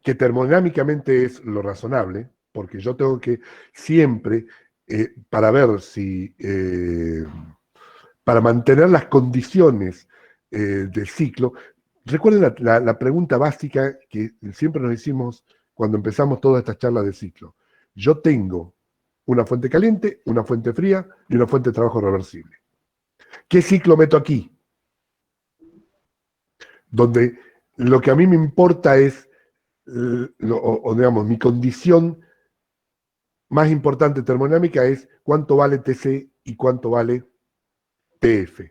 que termodinámicamente es lo razonable, porque yo tengo que siempre, para ver si, para mantener las condiciones del ciclo, recuerden la pregunta básica que siempre nos hicimos cuando empezamos todas estas charlas de ciclo. Yo tengo una fuente caliente, una fuente fría y una fuente de trabajo reversible. ¿Qué ciclo meto aquí? Donde lo que a mí me importa es, digamos, mi condición más importante termodinámica es cuánto vale TC y cuánto vale TF.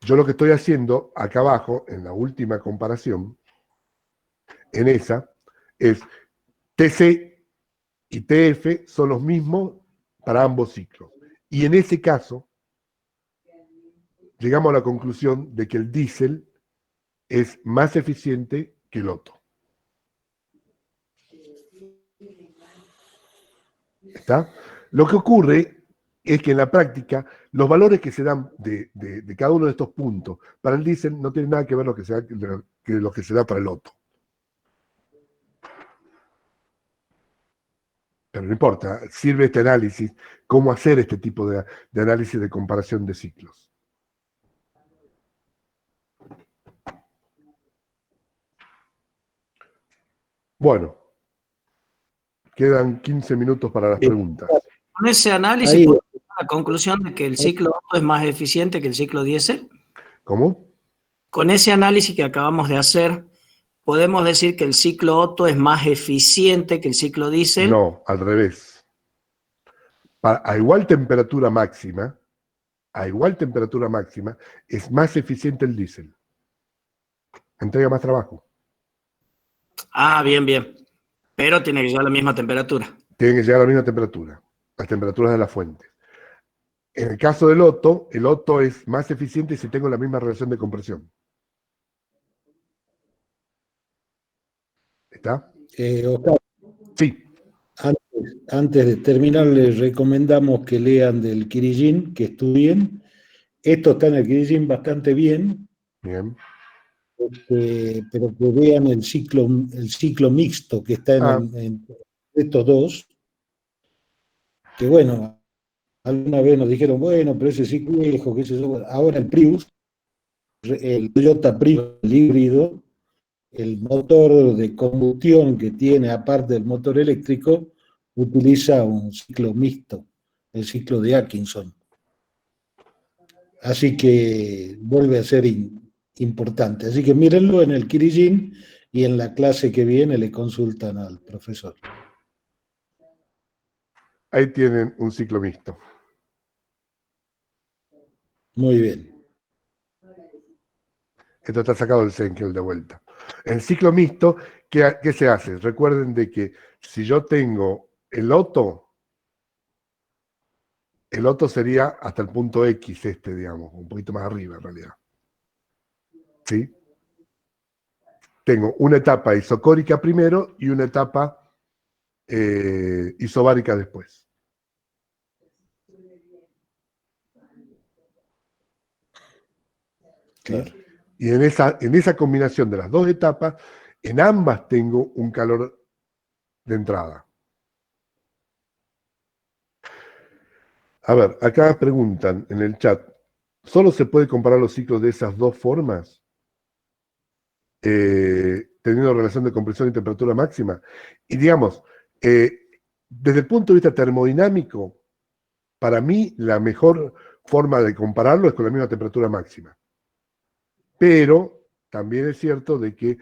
Yo lo que estoy haciendo acá abajo, en la última comparación, en esa, es TC y TF son los mismos para ambos ciclos. Y en ese caso, llegamos a la conclusión de que el diésel es más eficiente que el Otto. ¿Está? Lo que ocurre es que en la práctica los valores que se dan de cada uno de estos puntos para el diésel no tienen nada que ver con lo que se da para el Otto. Pero no importa, sirve este análisis, cómo hacer este tipo de análisis de comparación de ciclos. Bueno, quedan 15 minutos para las preguntas. Con ese análisis, ¿puedo llegar a la conclusión de que el ciclo Otto es más eficiente que el ciclo diésel? ¿Cómo? Con ese análisis que acabamos de hacer, podemos decir que el ciclo Otto es más eficiente que el ciclo diésel. No, al revés. A igual temperatura máxima, es más eficiente el diésel. Entrega más trabajo. Ah, bien, bien. Pero tiene que llevar a la misma temperatura. Tienen que llegar a la misma temperatura, las temperaturas de la fuente. En el caso del Otto, el Otto es más eficiente si tengo la misma relación de compresión. ¿Está? Oscar, Sí. antes de terminar, les recomendamos que lean del Kirijin, que estudien. Esto está en el Kirijin bastante bien, Bien. pero que vean el ciclo mixto que está en estos dos, que bueno, alguna vez nos dijeron, bueno, pero ese ciclo viejo, qué sé yo. Ahora el Prius, el Toyota Prius, el híbrido, el motor de combustión que tiene, aparte del motor eléctrico, utiliza un ciclo mixto, el ciclo de Atkinson. Así que vuelve a ser importante. Así que mírenlo en el Kirijin y en la clase que viene le consultan al profesor. Ahí tienen un ciclo mixto. Muy bien. Esto está sacado del Senkel de vuelta. En ciclo mixto, ¿qué se hace? Recuerden de que si yo tengo el Otto sería hasta el punto X digamos, un poquito más arriba en realidad. ¿Sí? Tengo una etapa isocórica primero y una etapa isobárica después. Claro. ¿Sí? Y en esa combinación de las dos etapas, en ambas tengo un calor de entrada. A ver, acá preguntan en el chat, ¿solo se puede comparar los ciclos de esas dos formas? Teniendo relación de compresión y temperatura máxima. Y digamos, desde el punto de vista termodinámico, para mí la mejor forma de compararlo es con la misma temperatura máxima. Pero también es cierto de que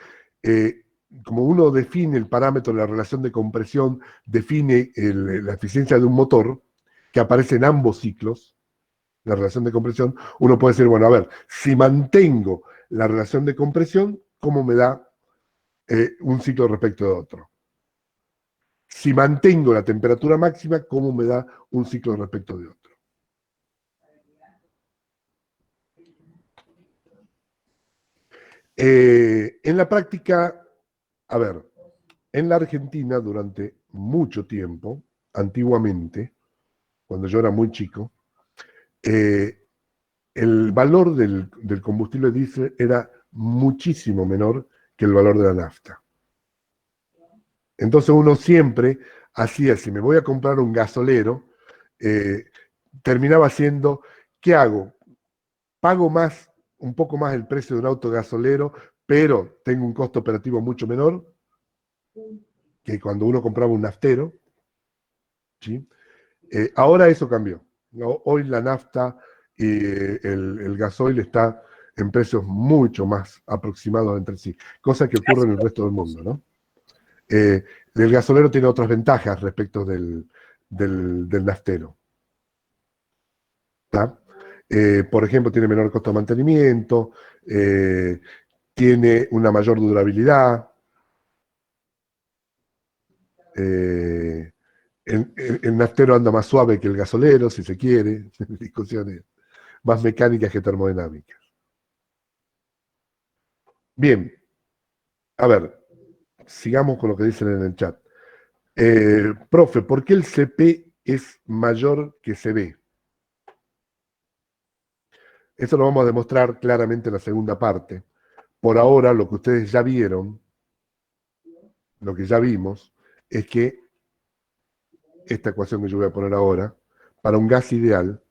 como uno define el parámetro de la relación de compresión, define la eficiencia de un motor, que aparece en ambos ciclos, la relación de compresión, uno puede decir, bueno, a ver, si mantengo la relación de compresión, ¿cómo me da un ciclo respecto de otro? Si mantengo la temperatura máxima, ¿cómo me da un ciclo respecto de otro? En la práctica, a ver, en la Argentina durante mucho tiempo, antiguamente, cuando yo era muy chico, el valor del combustible diésel era muchísimo menor que el valor de la nafta. Entonces uno siempre hacía, si me voy a comprar un gasolero, terminaba haciendo, ¿qué hago? Pago un poco más el precio de un auto gasolero, pero tengo un costo operativo mucho menor que cuando uno compraba un naftero. ¿Sí? Ahora eso cambió. ¿No? Hoy la nafta y el gasoil está en precios mucho más aproximados entre sí, cosa que ocurre en el resto del mundo, ¿no? El gasolero tiene otras ventajas respecto del naftero. Por ejemplo, tiene menor costo de mantenimiento, tiene una mayor durabilidad. El naftero anda más suave que el gasolero, si se quiere, discusiones más mecánicas que termodinámicas. Bien, a ver, sigamos con lo que dicen en el chat. Profe, ¿por qué el CP es mayor que CB? Eso lo vamos a demostrar claramente en la segunda parte. Por ahora, lo que ustedes ya vieron, lo que ya vimos, es que esta ecuación que yo voy a poner ahora, para un gas ideal,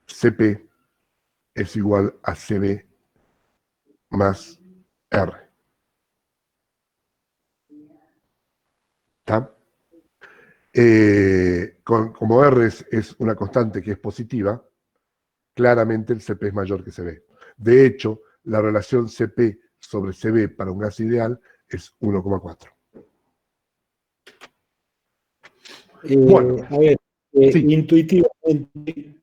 CP es igual a CB más R. ¿Está? Como R es una constante que es positiva, claramente el CP es mayor que CB. De hecho, la relación CP sobre CB para un gas ideal es 1,4. Bueno, A ver, sí. intuitivamente,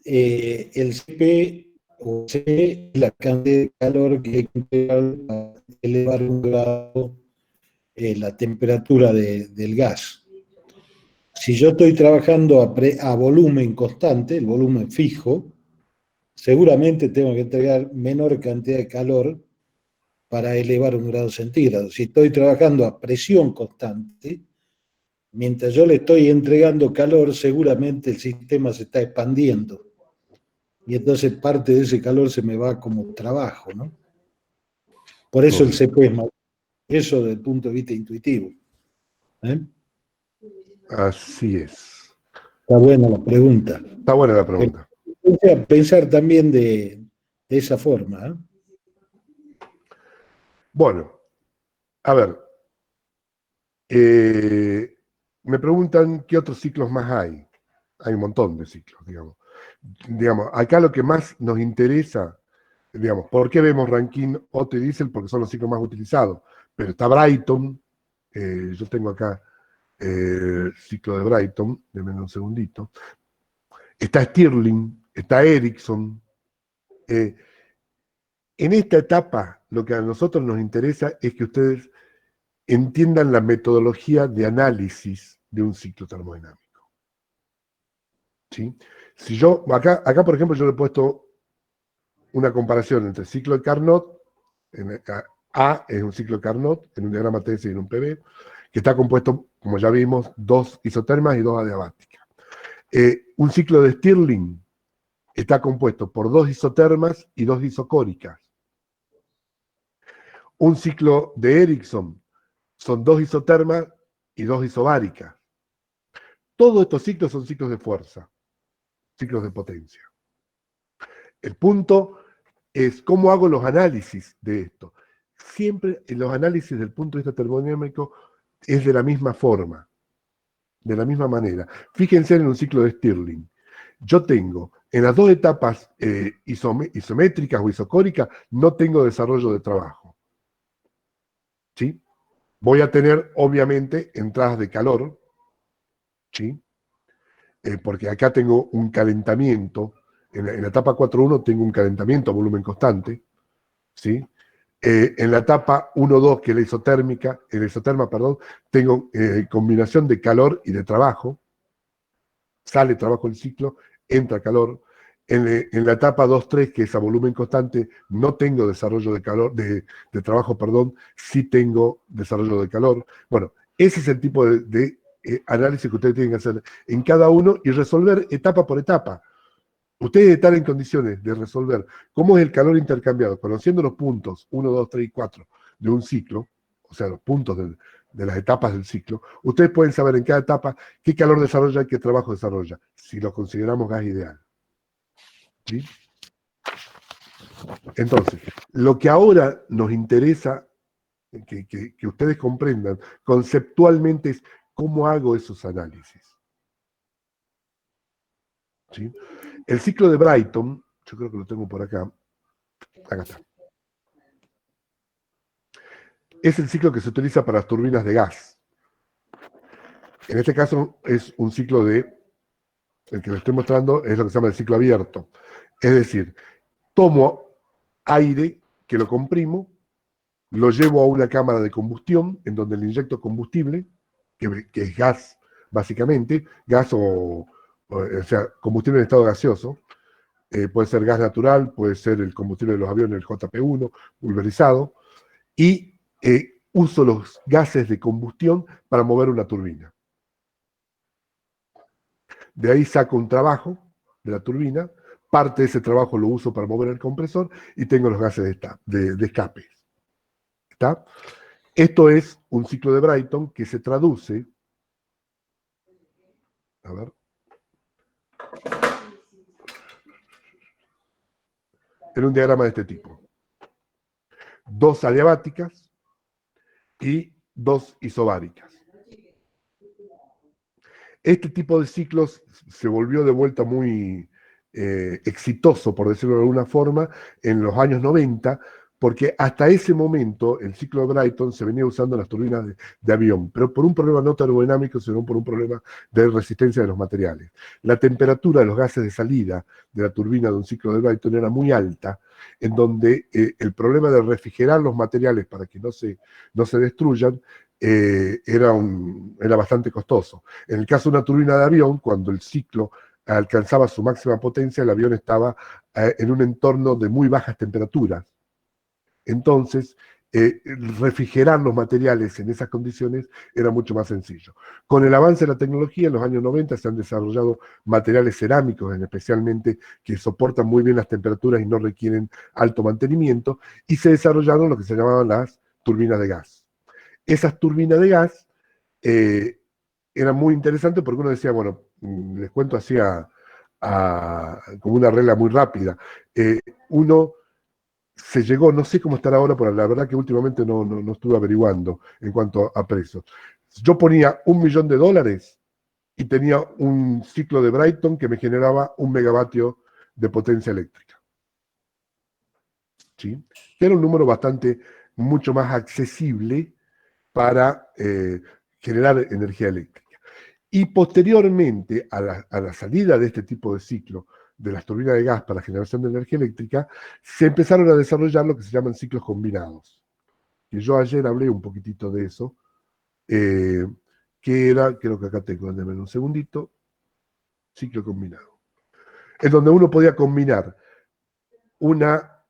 el CP o C es la cantidad de calor que hay que emplear para elevar un grado la temperatura del gas. Si yo estoy trabajando a volumen constante, el volumen fijo, seguramente tengo que entregar menor cantidad de calor para elevar un grado centígrado. Si estoy trabajando a presión constante, mientras yo le estoy entregando calor, seguramente el sistema se está expandiendo. Y entonces parte de ese calor se me va como trabajo, ¿no? Por eso el CP es más. Eso desde el punto de vista intuitivo. Así es. Está buena la pregunta. Está buena la pregunta. Pensar también de esa forma. Bueno, a ver. Me preguntan qué otros ciclos más hay. Hay un montón de ciclos, digamos. Acá lo que más nos interesa, digamos, ¿por qué vemos Rankine, Otto y Diesel? Porque son los ciclos más utilizados. Pero está Brayton, yo tengo acá el ciclo de Brayton, denme un segundito. Está Stirling, está Ericsson. En esta etapa, lo que a nosotros nos interesa es que ustedes entiendan la metodología de análisis de un ciclo termodinámico. ¿Sí? Si yo, acá, por ejemplo, yo le he puesto una comparación entre el ciclo de Carnot, A es un ciclo de Carnot, en un diagrama TS y en un PV, que está compuesto, como ya vimos, 2 isotermas y 2 adiabáticas. Un ciclo de Stirling está compuesto por 2 isotermas y 2 isocóricas. Un ciclo de Ericsson son 2 isotermas y 2 isobáricas. Todos estos ciclos son ciclos de fuerza, ciclos de potencia. El punto es cómo hago los análisis de esto. Siempre en los análisis del punto de vista termodinámico es de la misma forma, de la misma manera. Fíjense en un ciclo de Stirling. Yo tengo, en las 2 etapas isométricas o isocóricas, no tengo desarrollo de trabajo. ¿Sí? Voy a tener, obviamente, entradas de calor, ¿sí? Porque acá tengo un calentamiento, en la etapa 4.1 tengo un calentamiento a volumen constante, ¿sí? En la etapa 1.2, que es la isoterma, tengo combinación de calor y de trabajo, sale trabajo del ciclo, entra calor. En la etapa 2.3, que es a volumen constante, no tengo desarrollo de calor, de trabajo, sí tengo desarrollo de calor. Bueno, ese es el tipo de análisis que ustedes tienen que hacer en cada uno y resolver etapa por etapa. Ustedes están en condiciones de resolver cómo es el calor intercambiado, conociendo los puntos 1, 2, 3 y 4 de un ciclo, o sea, los puntos de las etapas del ciclo. Ustedes pueden saber en cada etapa qué calor desarrolla y qué trabajo desarrolla, si lo consideramos gas ideal. ¿Sí? Entonces, lo que ahora nos interesa que ustedes comprendan conceptualmente es cómo hago esos análisis. ¿Sí? El ciclo de Brayton, yo creo que lo tengo por acá está. Es el ciclo que se utiliza para las turbinas de gas. En este caso es un ciclo el que les estoy mostrando es lo que se llama el ciclo abierto. Es decir, tomo aire que lo comprimo, lo llevo a una cámara de combustión en donde le inyecto combustible, que es gas, básicamente, gas o sea, combustible en estado gaseoso. Puede ser gas natural, puede ser el combustible de los aviones, el JP1, pulverizado, y uso los gases de combustión para mover una turbina. De ahí saco un trabajo de la turbina, parte de ese trabajo lo uso para mover el compresor y tengo los gases de escape. ¿Está? Esto es un ciclo de Brayton que se traduce, a ver, en un diagrama de este tipo. 2 adiabáticas y 2 isobáricas. Este tipo de ciclos se volvió de vuelta muy exitoso, por decirlo de alguna forma, en los años 90, porque hasta ese momento el ciclo de Brayton se venía usando en las turbinas de avión, pero por un problema no termodinámico, sino por un problema de resistencia de los materiales. La temperatura de los gases de salida de la turbina de un ciclo de Brayton era muy alta, en donde el problema de refrigerar los materiales para que no se destruyan era bastante costoso. En el caso de una turbina de avión, cuando el ciclo alcanzaba su máxima potencia, el avión estaba en un entorno de muy bajas temperaturas. Entonces, refrigerar los materiales en esas condiciones era mucho más sencillo. Con el avance de la tecnología, en los años 90 se han desarrollado materiales cerámicos, especialmente, que soportan muy bien las temperaturas y no requieren alto mantenimiento, y se desarrollaron lo que se llamaban las turbinas de gas. Esas turbinas de gas eran muy interesantes porque uno decía, bueno, les cuento así como una regla muy rápida, uno se llegó, no sé cómo estará ahora, pero la verdad que últimamente no estuve averiguando en cuanto a precios. Yo ponía $1.000.000 y tenía un ciclo de Brayton que me generaba 1 megavatio de potencia eléctrica. ¿Sí? Que era un número mucho más accesible para generar energía eléctrica. Y posteriormente a la salida de este tipo de ciclo, de las turbinas de gas para generación de energía eléctrica, se empezaron a desarrollar lo que se llaman ciclos combinados. Y yo ayer hablé un poquitito de eso, que era, creo que acá tengo, déjame un segundito, ciclo combinado. En donde uno podía combinar una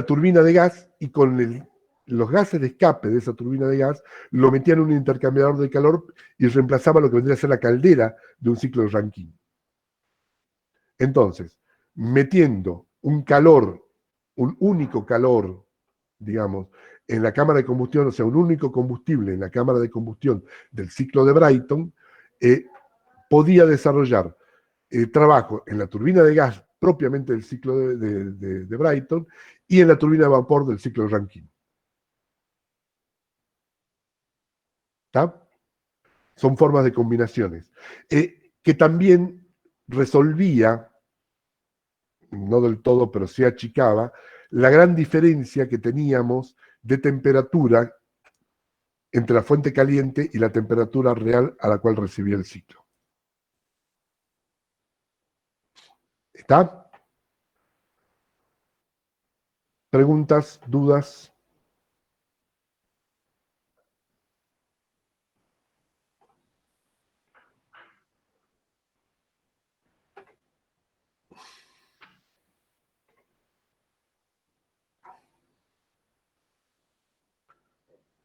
turbina de gas y con los gases de escape de esa turbina de gas lo metían en un intercambiador de calor y reemplazaba lo que vendría a ser la caldera de un ciclo de Rankine. Entonces, metiendo un único calor, digamos, en la cámara de combustión, o sea, un único combustible en la cámara de combustión del ciclo de Brayton, podía desarrollar trabajo en la turbina de gas propiamente del ciclo de Brayton y en la turbina de vapor del ciclo de Rankine. ¿Está? Son formas de combinaciones. Que también resolvía, no del todo, pero sí achicaba, la gran diferencia que teníamos de temperatura entre la fuente caliente y la temperatura real a la cual recibía el ciclo. ¿Está? ¿Preguntas? ¿Dudas?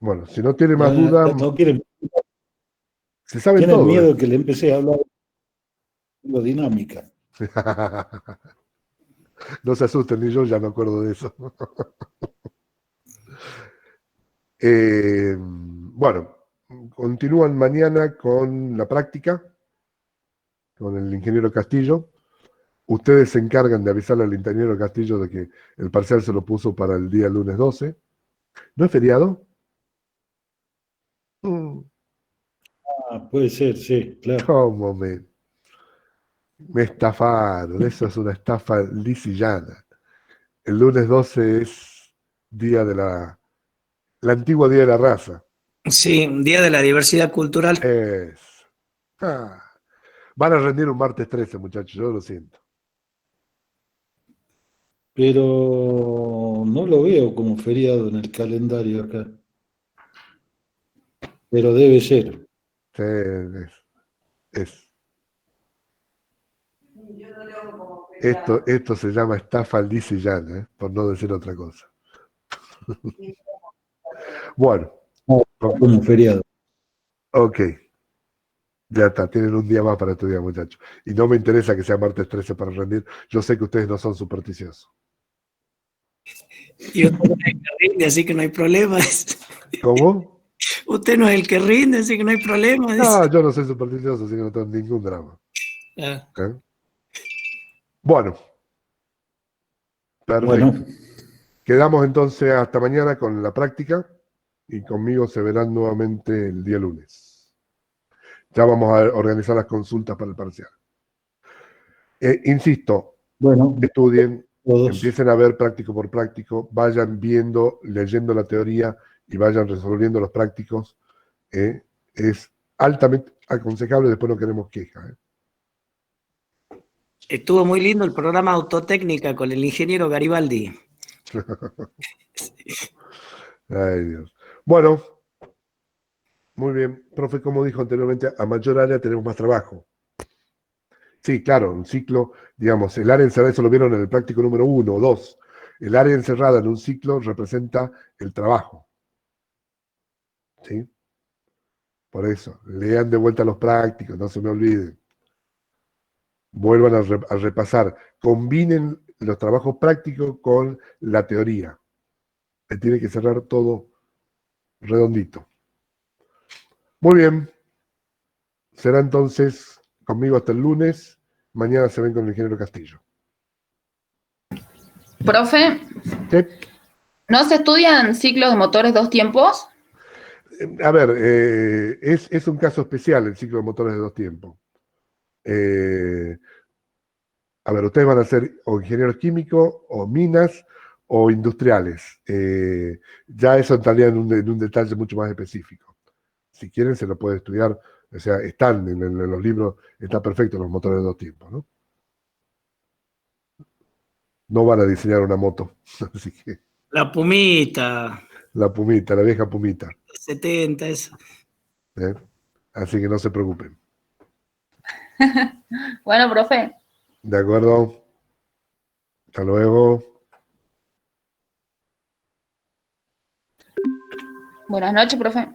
Bueno, si no tiene más dudas, No quieren, se sabe tienen todo. miedo que le empecé a hablar de dinámica. No se asusten, ni yo ya me acuerdo de eso. Bueno, continúan mañana con la práctica, con el ingeniero Castillo. Ustedes se encargan de avisarle al ingeniero Castillo de que el parcial se lo puso para el día lunes 12. ¿No es feriado? Puede ser, sí, claro. ¿Cómo me estafaron? Eso es una estafa lisillana. El lunes 12 es día de la antigua Día de la Raza. Sí, Día de la Diversidad Cultural. Van a rendir un martes 13, muchachos, yo lo siento. Pero no lo veo como feriado en el calendario acá. Pero debe ser. Sí, es. Esto se llama estafa lisillana, por no decir otra cosa. Bueno. Como feriado. Ok. Ya está, tienen un día más para estudiar, muchachos. Y no me interesa que sea martes 13 para rendir. Yo sé que ustedes no son supersticiosos. Y usted no es el que rinde, así que no hay problema. ¿Cómo? Usted no es el que rinde, así que no hay problema. No, yo no soy supersticioso, así que no tengo ningún drama. Bueno. Perfecto. Bueno. Quedamos entonces hasta mañana con la práctica y conmigo se verán nuevamente el día lunes. Ya vamos a organizar las consultas para el parcial. Insisto, Bueno, estudien, todos. empiecen a ver práctico por práctico, vayan viendo, leyendo la teoría y vayan resolviendo los prácticos. Es altamente aconsejable, después no queremos quejas. Estuvo muy lindo el programa Autotécnica con el ingeniero Garibaldi. Ay, Dios. Bueno, muy bien. Profe, como dijo anteriormente, a mayor área tenemos más trabajo. Sí, claro, un ciclo, digamos, el área encerrada, eso lo vieron en el práctico número 1 o 2. El área encerrada en un ciclo representa el trabajo. ¿Sí? Por eso, lean de vuelta los prácticos, no se me olviden. Vuelvan a repasar. Combinen los trabajos prácticos con la teoría. Tiene que cerrar todo redondito. Muy bien. Será entonces conmigo hasta el lunes. Mañana se ven con el ingeniero Castillo. Profe, ¿Sí? ¿no se estudian ciclos de motores dos tiempos? A ver, es un caso especial el ciclo de motores de dos tiempos. A ver, ustedes van a ser o ingenieros químicos, o minas, o industriales. Ya eso entraría en un detalle mucho más específico. Si quieren, se lo puede estudiar. O sea, están en los libros, está perfecto los motores de dos tiempos, ¿no? No van a diseñar una moto. Así que La Pumita, la Pumita, la vieja Pumita. 70, eso. Así que no se preocupen. Bueno, profe. ¿De acuerdo? Hasta luego. Buenas noches, profe.